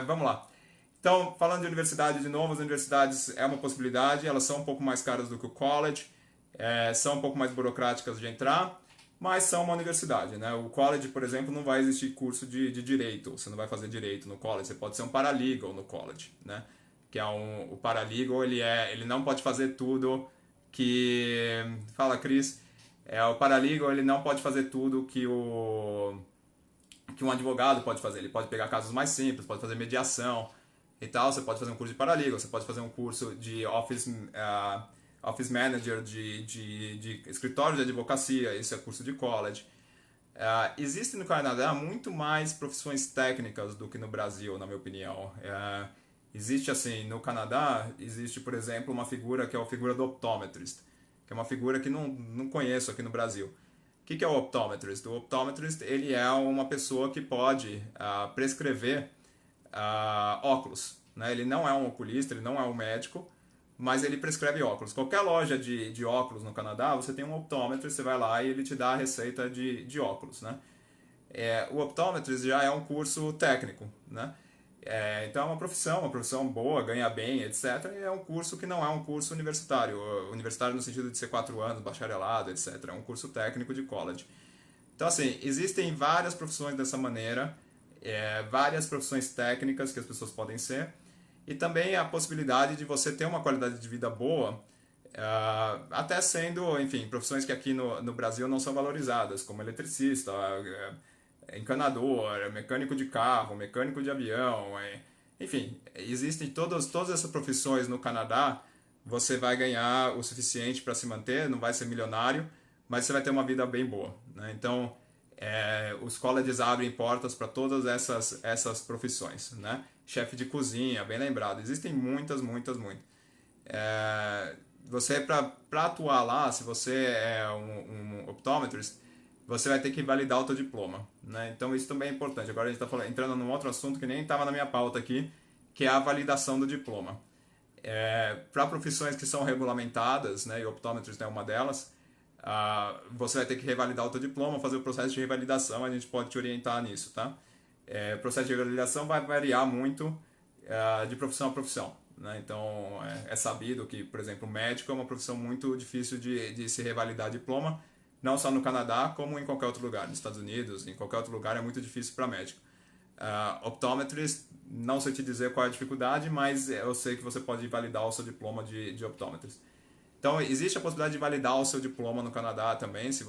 Vamos lá. Então, falando de universidade de novo, as universidades é uma possibilidade, elas são um pouco mais caras do que o college, são um pouco mais burocráticas de entrar, mas são uma universidade, né? O college, por exemplo, não vai existir curso de direito, você não vai fazer direito no college, você pode ser um paralegal no college, né? Que o paralegal, ele não pode fazer tudo que... Fala, Cris. O paralegal, ele não pode fazer tudo que um advogado pode fazer. Ele pode pegar casos mais simples, pode fazer mediação e tal. Você pode fazer um curso de paralegal, você pode fazer um curso de office manager, de escritório de advocacia, esse é curso de college. Existe no Canadá muito mais profissões técnicas do que no Brasil, na minha opinião. Existe assim, no Canadá, existe, por exemplo, uma figura que é a figura do optometrist, que é uma figura que não conheço aqui no Brasil. O que é o optometrist? O optometrist ele é uma pessoa que pode prescrever óculos, né? Ele não é um oculista, ele não é um médico, mas ele prescreve óculos. Qualquer loja de óculos no Canadá, você tem um optometrist, você vai lá e ele te dá a receita de óculos, né? O optometrist já é um curso técnico, né? Então é uma profissão boa, ganha bem, etc. E é um curso que não é um curso universitário. Universitário no sentido de ser 4 anos, bacharelado, etc. É um curso técnico de college. Então, assim, existem várias profissões dessa maneira, várias profissões técnicas que as pessoas podem ser, e também a possibilidade de você ter uma qualidade de vida boa, até sendo, enfim, profissões que aqui no Brasil não são valorizadas, como eletricista, encanador, mecânico de carro, mecânico de avião, enfim, existem todas essas profissões no Canadá. Você vai ganhar o suficiente para se manter, não vai ser milionário, mas você vai ter uma vida bem boa, né? Então, os colleges abrem portas para todas essas profissões, né? Chefe de cozinha, bem lembrado, existem muitas. Você, para atuar lá, se você é um optometrist, você vai ter que validar o teu diploma, né? Então isso também é importante. Agora a gente está entrando num outro assunto que nem estava na minha pauta aqui, que é a validação do diploma. Para profissões que são regulamentadas, né, e o optometrist é uma delas, você vai ter que revalidar o teu diploma, fazer o processo de revalidação, a gente pode te orientar nisso, tá? O processo de revalidação vai variar muito de profissão a profissão, né? Então é sabido que, por exemplo, médico é uma profissão muito difícil de se revalidar diploma, não só no Canadá, como em qualquer outro lugar, nos Estados Unidos, em qualquer outro lugar é muito difícil para médico. Optometrist, não sei te dizer qual é a dificuldade, mas eu sei que você pode validar o seu diploma de optometrist. Então, existe a possibilidade de validar o seu diploma no Canadá também, se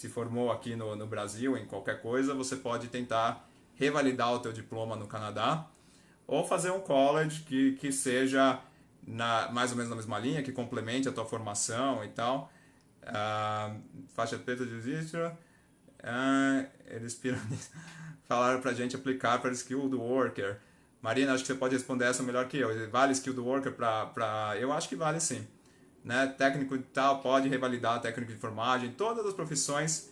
se formou aqui no Brasil, em qualquer coisa, você pode tentar revalidar o teu diploma no Canadá ou fazer um college que seja mais ou menos na mesma linha, que complemente a tua formação e tal. Faixa preta de registro, eles falaram pra gente aplicar para Skilled Worker. Marina, acho que você pode responder essa melhor que eu. Vale Skilled Worker para... Eu acho que vale sim. Né? Técnico e tal, pode revalidar técnico de enfermagem, todas as profissões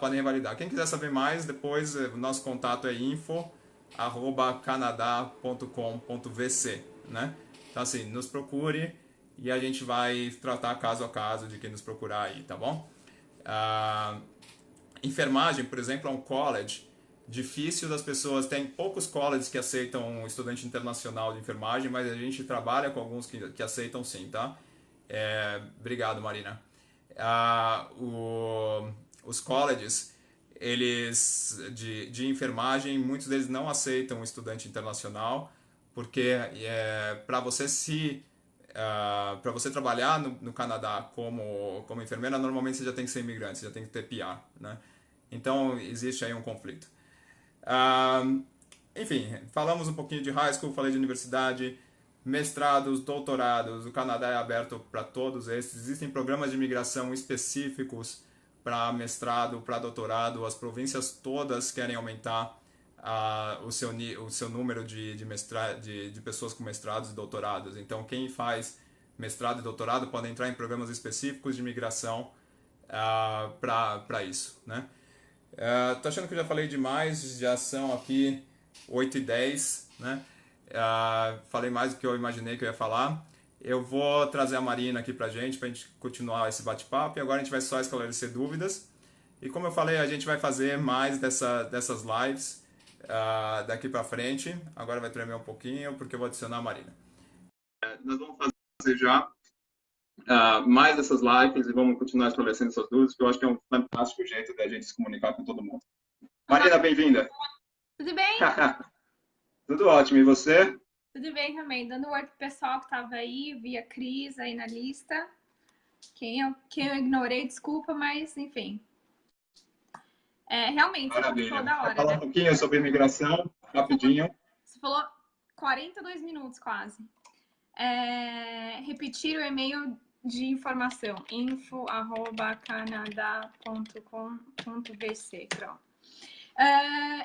podem revalidar. Quem quiser saber mais, depois o nosso contato é info@canadá.com.vc, né? Então assim, nos procure e a gente vai tratar caso a caso de quem nos procurar aí, tá bom? Enfermagem, por exemplo, é um college difícil das pessoas, tem poucos colleges que aceitam um estudante internacional de enfermagem, mas a gente trabalha com alguns que aceitam sim, tá? Obrigado, Marina. Os colleges, eles de enfermagem, muitos deles não aceitam um estudante internacional, porque para você para você trabalhar no Canadá como enfermeira, normalmente você já tem que ser imigrante, você já tem que ter PR, né? Então existe aí um conflito. Enfim, falamos um pouquinho de high school, falei de universidade, mestrados, doutorados. O Canadá é aberto para todos esses. Existem programas de imigração específicos para mestrado, para doutorado. As províncias todas querem aumentar o seu número de pessoas com mestrados e doutorados. Então, quem faz mestrado e doutorado pode entrar em programas específicos de imigração para isso, né? Tô achando que eu já falei demais, já são aqui 8h10, né? Falei mais do que eu imaginei que eu ia falar. Eu vou trazer a Marina aqui pra gente continuar esse bate-papo, e agora a gente vai só esclarecer dúvidas. E como eu falei, a gente vai fazer mais dessas lives daqui pra frente. Agora vai tremer um pouquinho, porque eu vou adicionar a Marina. Nós vamos fazer já mais dessas lives e vamos continuar esclarecendo essas dúvidas, que eu acho que é um fantástico jeito da gente se comunicar com todo mundo. Marina, bem-vinda!
Tudo bem?
Tudo ótimo, e você?
Tudo bem também. Dando oi pro pessoal que estava aí, vi a Cris aí na lista. Quem eu ignorei, desculpa, mas enfim. Realmente,
Maravilha.
você falou da hora,
Vou falar
né?
um pouquinho sobre imigração, rapidinho.
Você falou 42 minutos quase. Repetir o e-mail de informação, info@canada.com.vc. Pronto.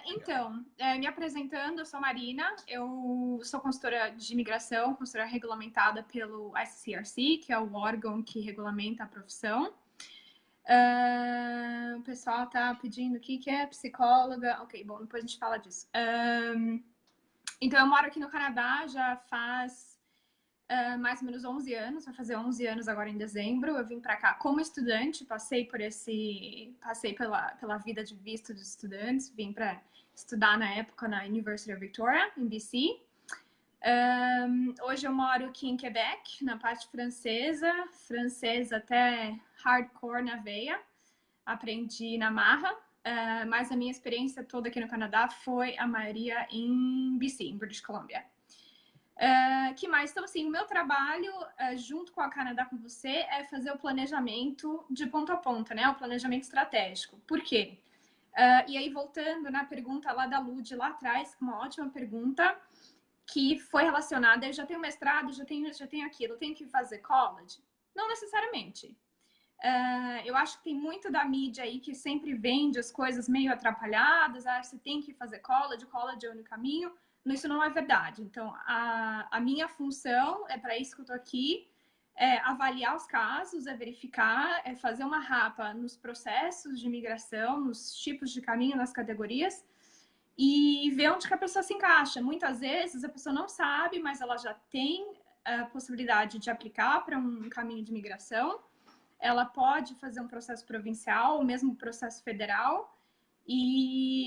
Então, me apresentando, eu sou Marina, eu sou consultora de imigração, consultora regulamentada pelo ICCRC, que é o órgão que regulamenta a profissão. O pessoal tá pedindo o que é psicóloga. Ok, bom, depois a gente fala disso. Então, eu moro aqui no Canadá já faz mais ou menos 11 anos, vai fazer 11 anos agora em dezembro. Eu vim para cá como estudante, passei pela vida de visto dos estudantes, vim para estudar na época na University of Victoria, em BC. Hoje eu moro aqui em Quebec, na parte francesa até hardcore na veia, aprendi na marra, mas a minha experiência toda aqui no Canadá foi a maioria em BC, em British Columbia. Que mais? Então, assim, o meu trabalho, junto com a Canadá com você, é fazer o planejamento de ponta a ponta, né? O planejamento estratégico. Por quê? E aí, voltando na pergunta lá da Lud, lá atrás, uma ótima pergunta, que foi relacionada, eu já tenho mestrado, já tenho aquilo, eu tenho que fazer college? Não necessariamente. Eu acho que tem muito da mídia aí que sempre vende as coisas meio atrapalhadas, você tem que fazer college é o único caminho. Isso não é verdade. Então, a minha função, é para isso que eu estou aqui, é avaliar os casos, é verificar, é fazer uma rapa nos processos de imigração, nos tipos de caminho, nas categorias, e ver onde que a pessoa se encaixa. Muitas vezes a pessoa não sabe, mas ela já tem a possibilidade de aplicar para um caminho de imigração. Ela pode fazer um processo provincial, ou mesmo processo federal,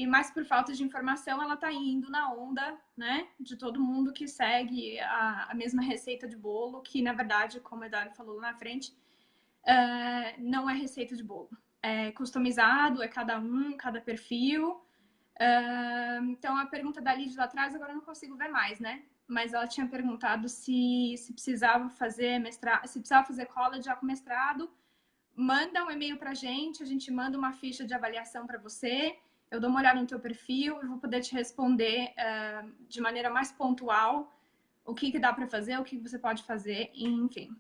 mas por falta de informação ela está indo na onda, né, de todo mundo que segue a mesma receita de bolo, que na verdade, como o Eduardo falou lá na frente, não é receita de bolo. É customizado, é cada perfil. Então a pergunta da Lidia lá atrás, agora eu não consigo ver mais, né? Mas ela tinha perguntado se precisava fazer mestrado, se precisava fazer college já com mestrado, manda um e-mail para a gente manda uma ficha de avaliação para você, eu dou uma olhada no teu perfil e vou poder te responder de maneira mais pontual o que dá para fazer, o que você pode fazer, enfim.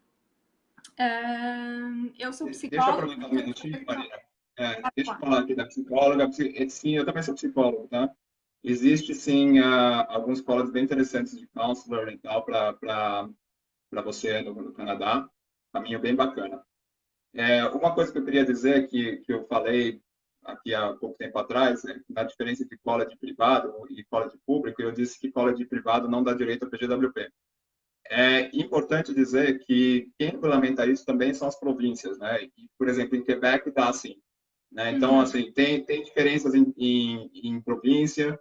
Eu sou
Deixa eu
psicóloga.
aproveitar um minutinho, Maria. Deixa eu falar aqui da psicóloga. Sim, eu também sou psicólogo, tá? Existe, sim, alguns colégios bem interessantes de counselor e tal para você no Canadá. Caminho bem bacana. Uma coisa que eu queria dizer que eu falei aqui há pouco tempo atrás, na diferença entre college privado e college público, eu disse que college privado não dá direito ao PGWP. É importante dizer que quem regulamenta isso também são as províncias, né? E, por exemplo, em Quebec está assim, né? Então, assim, tem diferenças em província,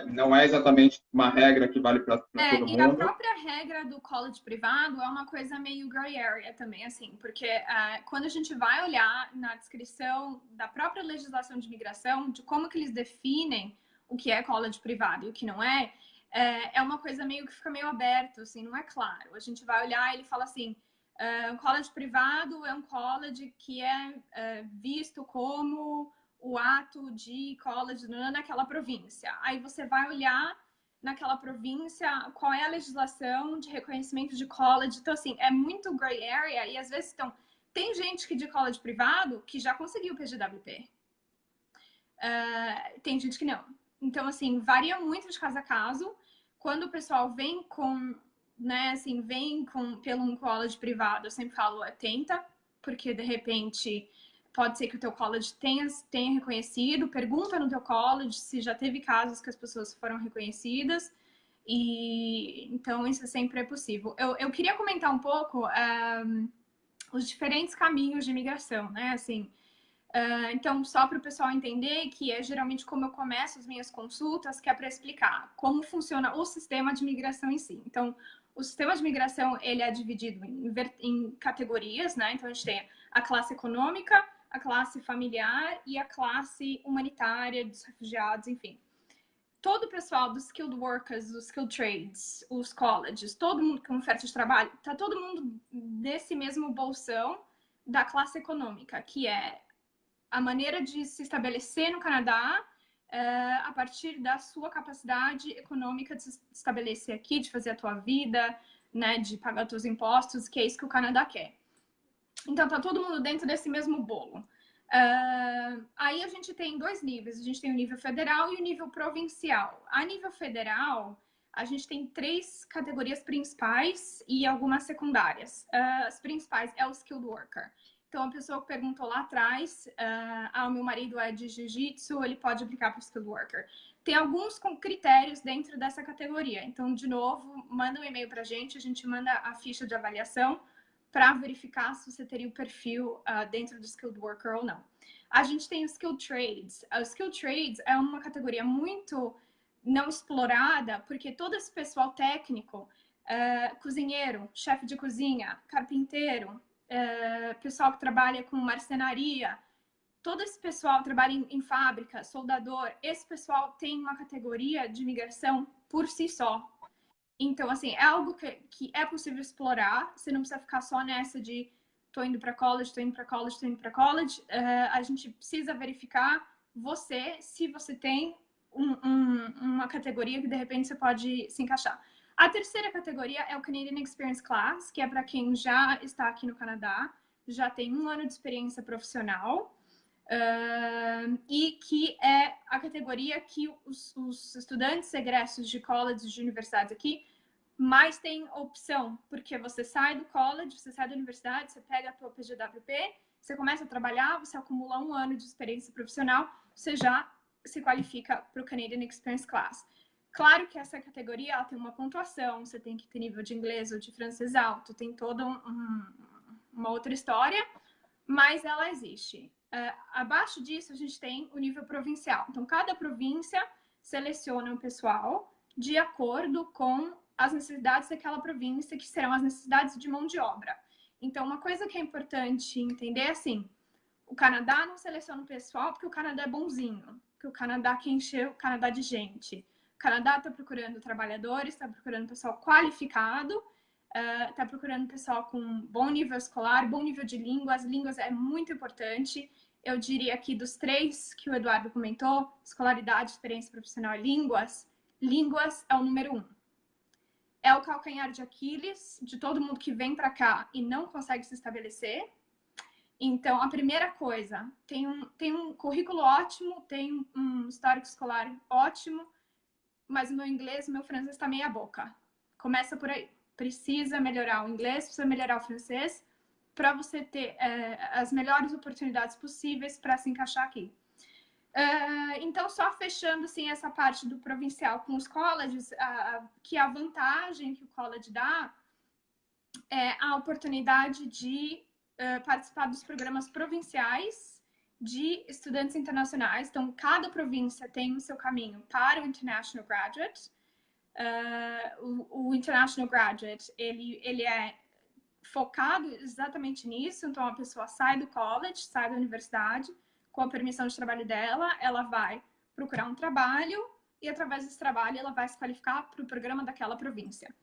não é exatamente uma regra que vale para todo
E a
mundo.
própria regra do college privado é uma coisa meio gray area também, assim, porque quando a gente vai olhar na descrição da própria legislação de imigração, de como que eles definem o que é college privado e o que não é uma coisa meio que fica meio aberto, assim, não é claro. A gente vai olhar e ele fala assim, um college privado é um college que é visto como o ato de college naquela província. Aí você vai olhar naquela província qual é a legislação de reconhecimento de college. Então, assim, é muito gray area e às vezes tem gente que de college privado que já conseguiu o PGWP. Tem gente que não. Então, assim, varia muito de caso a caso. Quando o pessoal vem com, né, assim, pelo um college privado, eu sempre falo, tenta, porque de repente pode ser que o teu college tenha reconhecido, pergunta no teu college se já teve casos que as pessoas foram reconhecidas, e então isso sempre é possível. Eu queria comentar um pouco os diferentes caminhos de imigração, né, assim, então, só para o pessoal entender que é geralmente como eu começo as minhas consultas, que é para explicar como funciona o sistema de imigração em si. Então, o sistema de imigração, ele é dividido em categorias, né? Então, a gente tem a classe econômica, a classe familiar e a classe humanitária dos refugiados, enfim. Todo o pessoal dos skilled workers, dos skilled trades, os colleges, todo mundo com oferta de trabalho, tá todo mundo nesse mesmo bolsão da classe econômica, que é a maneira de se estabelecer no Canadá a partir da sua capacidade econômica de se estabelecer aqui, de fazer a tua vida, né, de pagar os teus impostos, que é isso que o Canadá quer. Então, tá todo mundo dentro desse mesmo bolo. Aí a gente tem dois níveis. A gente tem o nível federal e o nível provincial. A nível federal, a gente tem 3 categorias principais e algumas secundárias. As principais é o skilled worker. Então, a pessoa que perguntou lá atrás, o meu marido é de jiu-jitsu, ele pode aplicar para o skilled worker. Tem alguns critérios dentro dessa categoria. Então, de novo, manda um e-mail para a gente manda a ficha de avaliação para verificar se você teria o perfil dentro do skilled worker ou não. A gente tem o skilled trades. O skilled trades é uma categoria muito não explorada, porque todo esse pessoal técnico, cozinheiro, chefe de cozinha, carpinteiro, pessoal que trabalha com marcenaria, todo esse pessoal trabalha em fábrica, soldador, esse pessoal tem uma categoria de imigração por si só. Então, assim, é algo que é possível explorar, você não precisa ficar só nessa de tô indo para college, tô indo para college, tô indo para college. A gente precisa verificar se você tem uma categoria que de repente você pode se encaixar. A terceira categoria é o Canadian Experience Class, que é para quem já está aqui no Canadá, já tem 1 ano de experiência profissional, e que é a categoria que os estudantes egressos de colleges, de universidades aqui, mais tem opção, porque você sai do college, você sai da universidade, você pega a tua PGWP, você começa a trabalhar, você acumula 1 ano de experiência profissional, você já se qualifica para o Canadian Experience Class. Claro que essa categoria ela tem uma pontuação, você tem que ter nível de inglês ou de francês alto, tem toda uma outra história, mas ela existe. Abaixo disso, a gente tem o nível provincial. Então, cada província seleciona o pessoal de acordo com as necessidades daquela província, que serão as necessidades de mão de obra. Então, uma coisa que é importante entender é assim, o Canadá não seleciona o pessoal porque o Canadá é bonzinho, porque o Canadá quer encher o Canadá de gente. O Canadá está procurando trabalhadores, está procurando pessoal qualificado, Está procurando pessoal com bom nível escolar, bom nível de línguas. Línguas é muito importante. Eu diria que dos 3 que o Eduardo comentou, escolaridade, experiência profissional e línguas, línguas é o número 1. É o calcanhar de Aquiles de todo mundo que vem para cá e não consegue se estabelecer. Então, a primeira coisa, tem um currículo ótimo, tem um histórico escolar ótimo, mas o meu inglês, o meu francês está meia boca. Começa por aí. Precisa melhorar o inglês, precisa melhorar o francês, para você ter as melhores oportunidades possíveis para se encaixar aqui. Então, só fechando assim, essa parte do provincial com os colleges, que a vantagem que o college dá é a oportunidade de participar dos programas provinciais de estudantes internacionais. Então, cada província tem o seu caminho para o International Graduate. O International Graduate, ele é focado exatamente nisso. Então, a pessoa sai do college, sai da universidade, com a permissão de trabalho dela, ela vai procurar um trabalho e, através desse trabalho, ela vai se qualificar para o programa daquela província.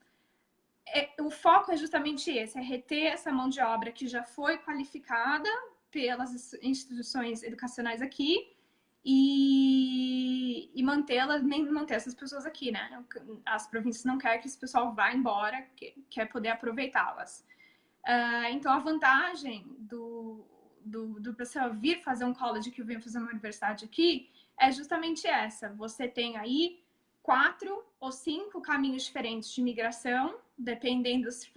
O foco é justamente esse, é reter essa mão de obra que já foi qualificada pelas instituições educacionais aqui e mantê-las, nem manter essas pessoas aqui, né? As províncias não querem que esse pessoal vá embora, quer poder aproveitá-las. Então, a vantagem do pessoal vir fazer um college que vem fazer uma universidade aqui é justamente essa. Você tem aí 4 ou 5 caminhos diferentes de migração, dependendo se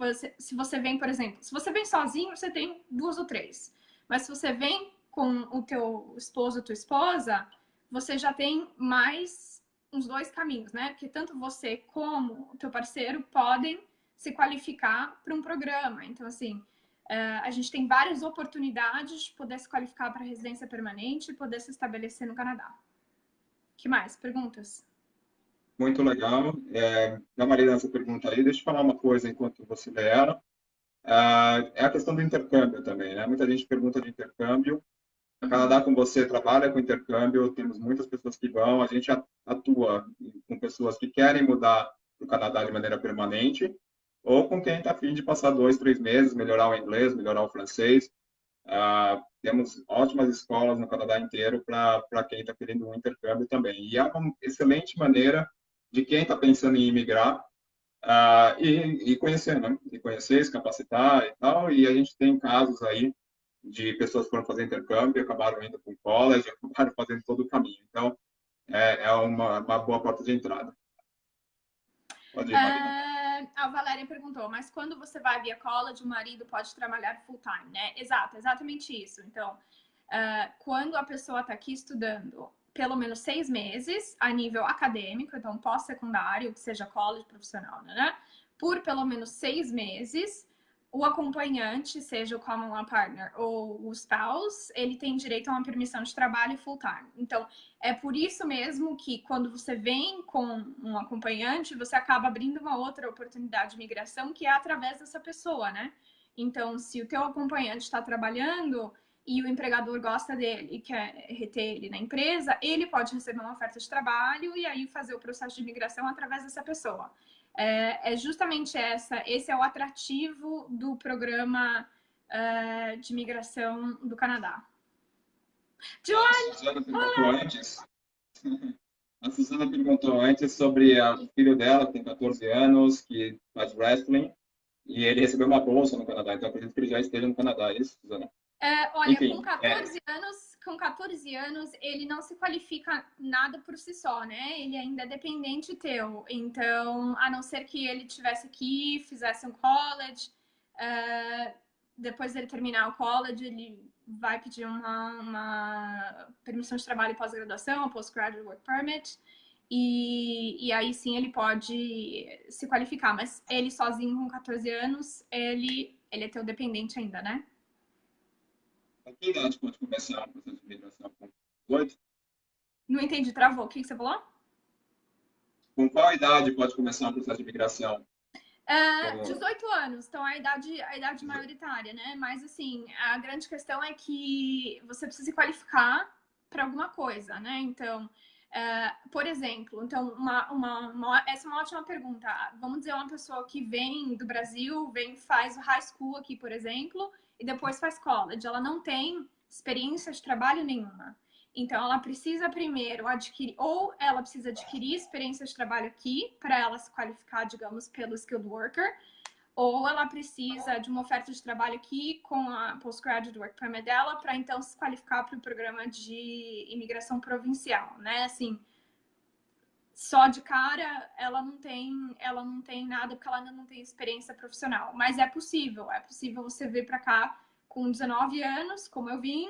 você vem, por exemplo, se você vem sozinho, você tem 2 ou 3. Mas se você vem com o teu esposo ou tua esposa, você já tem mais uns 2 caminhos, né? Porque tanto você como o teu parceiro podem se qualificar para um programa. Então, assim, a gente tem várias oportunidades de poder se qualificar para residência permanente e poder se estabelecer no Canadá. O que mais? Perguntas?
Muito legal. Dá uma lida nessa pergunta aí. Deixa eu falar uma coisa enquanto você lê ela. É a questão do intercâmbio também, né? Muita gente pergunta de intercâmbio. No Canadá, como você trabalha com intercâmbio, temos muitas pessoas que vão. A gente atua com pessoas que querem mudar para o Canadá de maneira permanente ou com quem está a fim de passar 2, 3 meses, melhorar o inglês, melhorar o francês. Temos ótimas escolas no Canadá inteiro para quem está querendo um intercâmbio também. E é uma excelente maneira de quem está pensando em imigrar e conhecer, né? E conhecer, se capacitar e tal. E a gente tem casos aí de pessoas que foram fazer intercâmbio, acabaram indo para o college, acabaram fazendo todo o caminho. Então, é uma boa porta de entrada. Pode ir, Marina.
A Valéria perguntou, mas quando você vai via college, o marido pode trabalhar full time, né? Exato, exatamente isso. Então, quando a pessoa está aqui estudando pelo menos 6 meses a nível acadêmico, então pós-secundário, que seja college profissional, né? Por pelo menos 6 meses, o acompanhante, seja o common law partner ou o spouse, ele tem direito a uma permissão de trabalho full time. Então, é por isso mesmo que quando você vem com um acompanhante, você acaba abrindo uma outra oportunidade de migração que é através dessa pessoa, né? Então, se o teu acompanhante está trabalhando e o empregador gosta dele e quer reter ele na empresa, ele pode receber uma oferta de trabalho e aí fazer o processo de migração através dessa pessoa. É justamente esse é o atrativo do programa de migração do Canadá.
A Suzana perguntou antes sobre o filho dela, que tem 14 anos, que faz wrestling, e ele recebeu uma bolsa no Canadá, então acredito que ele já esteja no Canadá, é isso, Suzana?
Olha, enfim, com 14 anos, ele não se qualifica nada por si só, né? Ele ainda é dependente teu. Então, a não ser que ele estivesse aqui, fizesse um college, depois dele terminar o college, ele vai pedir uma permissão de trabalho e pós-graduação, Postgraduate Work Permit, e aí sim ele pode se qualificar. Mas ele sozinho, com 14 anos, ele é teu dependente ainda, né?
A que idade pode começar o processo de migração? Com 18?
Não entendi, travou. O que você falou?
Com qual idade pode começar o processo de migração?
18 anos, então a idade maioritária, né? Mas, assim, a grande questão é que você precisa se qualificar para alguma coisa, né? Então, Por exemplo, então, essa é uma ótima pergunta. Vamos dizer, uma pessoa que vem do Brasil, faz o high school aqui, por exemplo, e depois faz college. Ela não tem experiência de trabalho nenhuma. Então, ela precisa primeiro adquirir, ou ela precisa adquirir experiência de trabalho aqui, para ela se qualificar, digamos, pelo skilled worker, ou ela precisa de uma oferta de trabalho aqui com a Postgraduate Work Permit dela para então se qualificar para o programa de imigração provincial, né? Assim, só de cara ela não tem nada porque ela ainda não tem experiência profissional, mas é possível você vir para cá com 19 anos, como eu vim,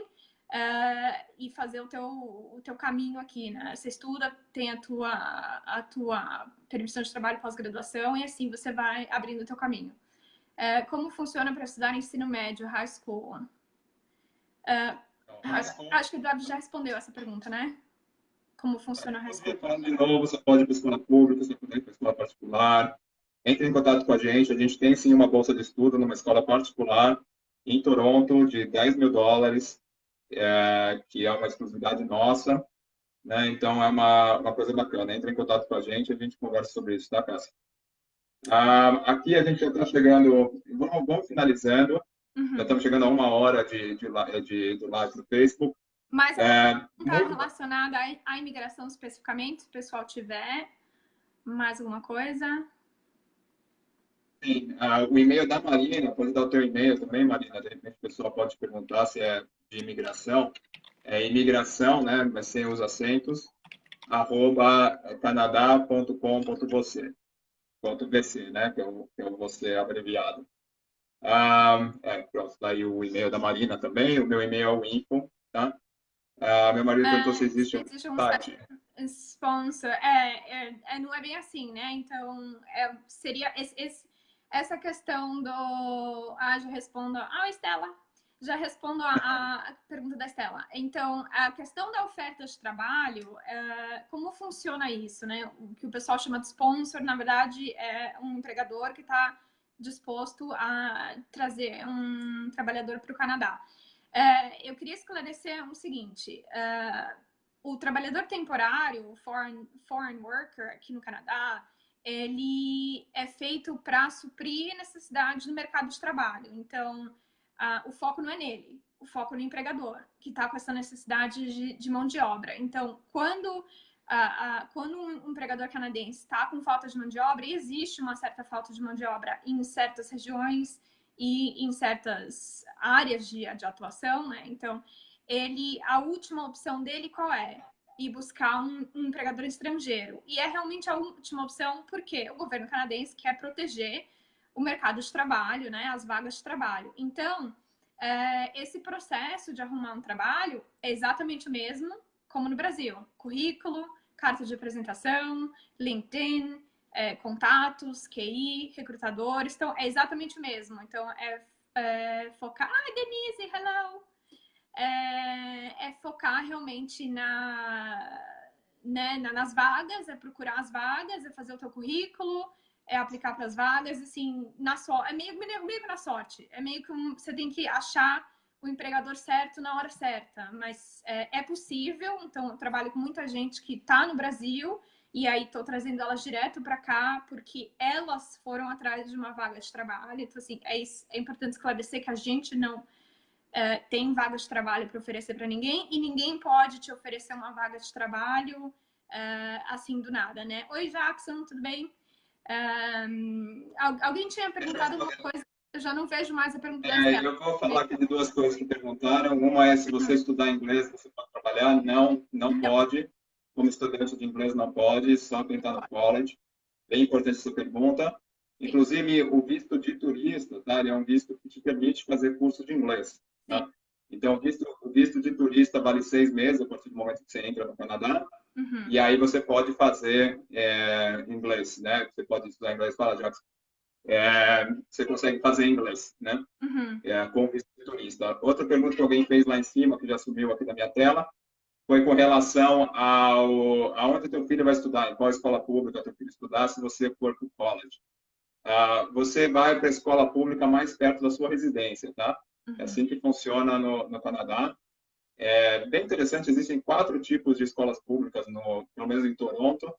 e fazer o teu caminho aqui, né? Você estuda, tem a tua permissão de trabalho pós-graduação e assim você vai abrindo o teu caminho. Como funciona para estudar ensino médio, high school? Acho que o Eduardo já respondeu essa pergunta, né? Como funciona o high school?
De novo, você pode ir para a escola pública, você pode ir para a escola particular. Entre em contato com a gente tem sim uma bolsa de estudo numa escola particular em Toronto de $10.000, que é uma exclusividade nossa, né? Então é uma coisa bacana. Entre em contato com a gente conversa sobre isso, tá, Cássia? Aqui a gente já está chegando, vamos finalizando, já estamos chegando a 1 hora de live do Facebook.
Mas está relacionada à imigração especificamente, se o pessoal tiver mais alguma coisa?
Sim, o e-mail da Marina, pode dar o teu e-mail também, Marina, de repente o pessoal pode perguntar se é de imigração. É imigração, né, mas sem os acentos, @canadá.com.vc, né, que é o você abreviado. Pronto, daí o e-mail da Marina também, o meu e-mail é o info, tá? Meu marido perguntou se existe um site.
Sponsor, não é bem assim, né? Então, seria essa questão do... já respondo... Estela, já respondo a pergunta da Estela. Então, a questão da oferta de trabalho, como funciona isso, né? O que o pessoal chama de sponsor, na verdade, é um empregador que está disposto a trazer um trabalhador para o Canadá. Eu queria esclarecer o seguinte: o trabalhador temporário, o foreign worker aqui no Canadá, ele é feito para suprir necessidades no mercado de trabalho. Então, o foco não é nele, o foco é no empregador, que está com essa necessidade de mão de obra. Então, quando um empregador canadense está com falta de mão de obra, e existe uma certa falta de mão de obra em certas regiões e em certas áreas de atuação, né? Então, a última opção dele qual é? Ir buscar um empregador estrangeiro. E é realmente a última opção porque o governo canadense quer proteger o mercado de trabalho, né? As vagas de trabalho. Então, esse processo de arrumar um trabalho é exatamente o mesmo como no Brasil. Currículo, carta de apresentação, LinkedIn, contatos, QI, recrutadores. Então, é exatamente o mesmo. Então, focar... Denise, hello! Focar realmente nas vagas, procurar as vagas, fazer o teu currículo, aplicar para as vagas, assim, é meio que na sorte. É meio que você tem que achar o empregador certo na hora certa, mas é possível. Então, eu trabalho com muita gente que está no Brasil e aí estou trazendo elas direto para cá porque elas foram atrás de uma vaga de trabalho. Então, assim, é importante esclarecer que a gente não tem vaga de trabalho para oferecer para ninguém e ninguém pode te oferecer uma vaga de trabalho assim do nada, né? Oi, Jackson, tudo bem? Alguém tinha perguntado uma coisa, eu já não vejo mais a pergunta da Estela.
Eu vou falar aqui de duas coisas que perguntaram. Uma é se você estudar inglês, você pode trabalhar. Não pode. Como estudante de inglês, não pode, só quem está no college. Bem importante essa pergunta. Inclusive, o visto de turista, tá? Ele é um visto que te permite fazer curso de inglês. Tá? Então, o visto de turista vale 6 meses a partir do momento que você entra no Canadá. E aí você pode fazer inglês, né? Você pode estudar inglês, fala, Jackson. Você consegue fazer inglês, né? Com visto de turista. Outra pergunta que alguém fez lá em cima, que já subiu aqui na minha tela, foi com relação aonde teu filho vai estudar, em qual escola pública teu filho estudar, se você for para o college. Você vai para a escola pública mais perto da sua residência, tá? É assim que funciona no Canadá. É bem interessante, existem 4 tipos de escolas públicas, pelo menos em Toronto.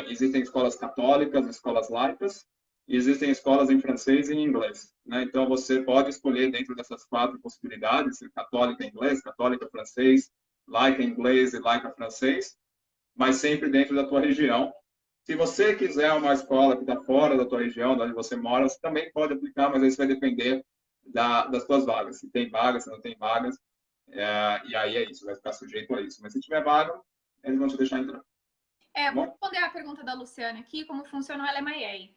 Existem escolas católicas, escolas laicas, e existem escolas em francês e em inglês. Né? Então, você pode escolher dentro dessas 4 possibilidades, católica em inglês, católica francês, laica inglês e laica francês, mas sempre dentro da tua região. Se você quiser uma escola que está fora da tua região, onde você mora, você também pode aplicar, mas isso vai depender das tuas vagas. Se tem vagas, se não tem vagas, e aí é isso, vai ficar sujeito a isso. Mas se tiver vaga, eles vão te deixar entrar.
Vou responder a pergunta da Luciana aqui, como funciona o LMIA.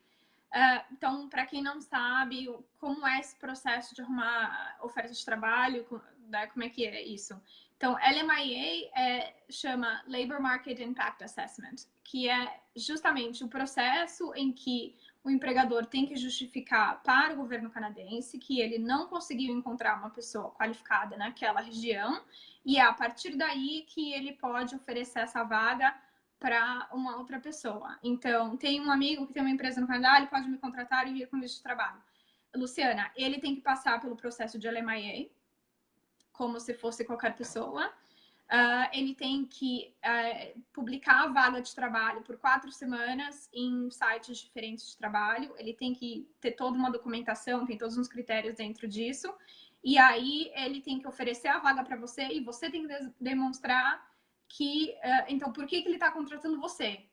Então, para quem não sabe como é esse processo de arrumar oferta de trabalho, né, como é que é isso? Então, LMIA chama Labor Market Impact Assessment, que é justamente o processo em que o empregador tem que justificar para o governo canadense que ele não conseguiu encontrar uma pessoa qualificada naquela região, e é a partir daí que ele pode oferecer essa vaga para uma outra pessoa. Então, tem um amigo que tem uma empresa no Canadá, ele pode me contratar e vir com visto de trabalho. Luciana, ele tem que passar pelo processo de LMIA, como se fosse qualquer pessoa. Ele tem que publicar a vaga de trabalho por 4 semanas em sites diferentes de trabalho. Ele tem que ter toda uma documentação, tem todos uns critérios dentro disso. E aí ele tem que oferecer a vaga para você e você tem que demonstrar que, então, por que ele está contratando você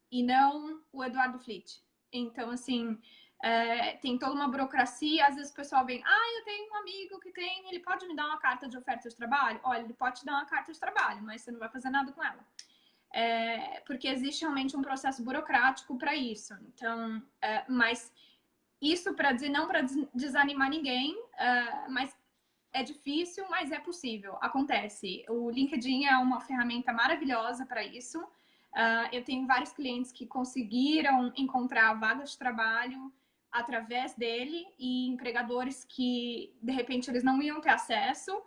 e não o Eduardo Flitt? Então, assim, tem toda uma burocracia. Às vezes o pessoal vem, eu tenho um amigo que tem, ele pode me dar uma carta de oferta de trabalho? Olha, ele pode te dar uma carta de trabalho, mas você não vai fazer nada com ela. Porque existe realmente um processo burocrático para isso. Então, mas isso para dizer, não para desanimar ninguém, mas é difícil, mas é possível, acontece. O LinkedIn é uma ferramenta maravilhosa para isso. Eu tenho vários clientes que conseguiram encontrar vagas de trabalho através dele e empregadores que, de repente, eles não iam ter acesso.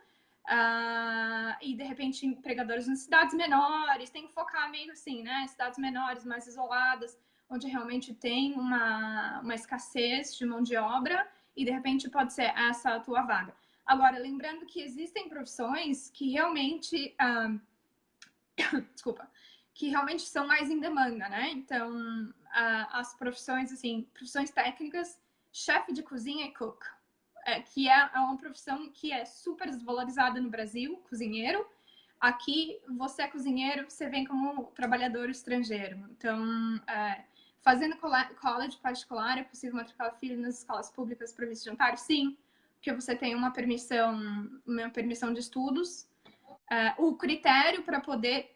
E, de repente, empregadores em cidades menores, tem que focar meio assim, né? Cidades menores, mais isoladas, onde realmente tem uma escassez de mão de obra e, de repente, pode ser essa a tua vaga. Agora, lembrando que existem profissões que realmente, desculpa, que realmente são mais em demanda, né? Então, as profissões, assim, profissões técnicas, chefe de cozinha e cook, que é uma profissão que é super desvalorizada no Brasil, cozinheiro. Aqui, você é cozinheiro, você vem como trabalhador estrangeiro. Então, fazendo college particular, é possível matricular o filho nas escolas públicas para visto jantário? Sim, porque você tem uma permissão de estudos. O critério para poder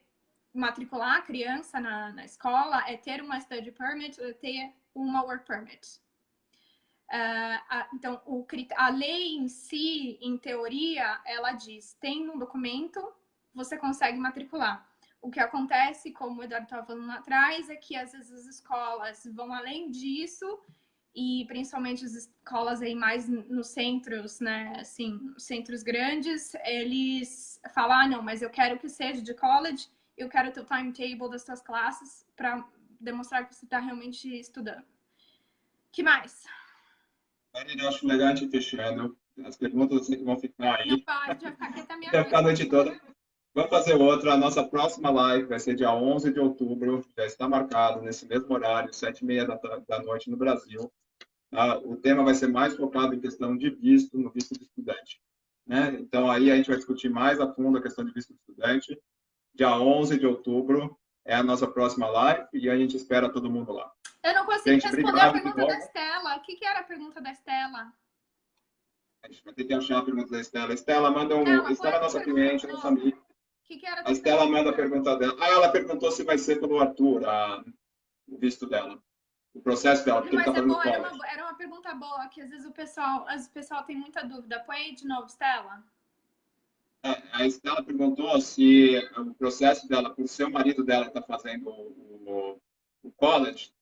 matricular a criança na escola é ter uma study permit ou ter uma work permit. Então, a lei em si, em teoria, ela diz, tem um documento, você consegue matricular. O que acontece, como o Eduardo estava falando lá atrás, é que às vezes as escolas vão além disso, e principalmente as escolas aí mais nos centros, né, assim, centros grandes, eles falam, não, mas eu quero que seja de college, eu quero o teu timetable das tuas classes para demonstrar que você está realmente estudando. Que mais?
Eu acho legal a gente fechando. As perguntas eu sei que vão ficar aí.
Não pode, vai ficar quieta a minha
Vai ficar a noite toda. Vamos fazer outra. A nossa próxima live vai ser dia 11 de outubro. Já está marcado nesse mesmo horário, 7h30 da noite no Brasil. O tema vai ser mais focado em questão de visto, no visto de estudante. Né? Então, aí a gente vai discutir mais a fundo a questão de visto de estudante. Dia 11 de outubro é a nossa próxima live e a gente espera todo mundo lá.
Eu não consigo
Gente,
responder a pergunta da Estela. O que era a pergunta da Estela?
A gente vai ter que achar a pergunta da Estela. Estela manda um. Estela é nossa cliente, nossa amiga.
Que era
a Estela manda a pergunta dela. Ela perguntou se vai ser pelo Arthur, o visto dela. O processo dela, porque
mas
ele está fazendo
era uma pergunta boa, que às vezes o pessoal tem muita dúvida. Põe aí de novo, Estela.
A Estela perguntou se o processo dela, por ser o marido dela que está fazendo o college,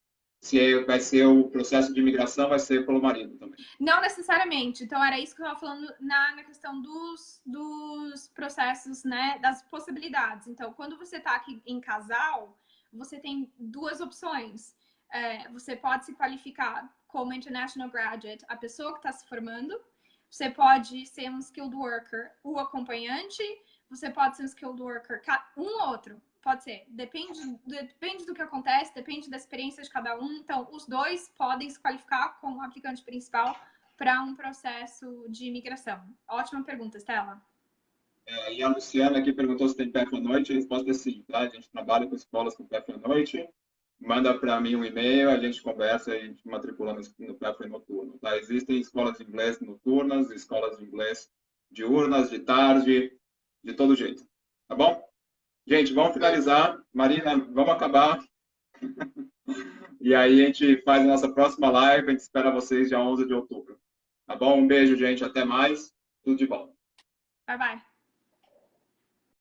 se vai ser o processo de imigração, vai ser pelo marido também.
Não necessariamente. Então, era isso que eu estava falando na questão dos processos, né? Das possibilidades. Então, quando você está aqui em casal, você tem 2 opções. Você pode se qualificar como International Graduate, a pessoa que está se formando. Você pode ser um skilled worker, o acompanhante. você pode ser um skilled worker, um ou outro, pode ser. Depende do que acontece, depende da experiência de cada um. Então, os dois podem se qualificar como aplicante principal para um processo de imigração. Ótima pergunta, Stella.
E a Luciana aqui perguntou se tem PF à noite. A resposta é sim, tá? A gente trabalha com escolas com PF à noite. Manda para mim um e-mail, a gente conversa e a gente matricula no PF noturno, tá? Existem escolas de inglês noturnas, escolas de inglês diurnas, de tarde, de todo jeito, tá bom? Gente, vamos finalizar. Marina, vamos acabar. E aí a gente faz a nossa próxima live. A gente espera vocês dia 11 de outubro. Tá bom? Um beijo, gente. Até mais. Tudo de bom.
Bye, bye.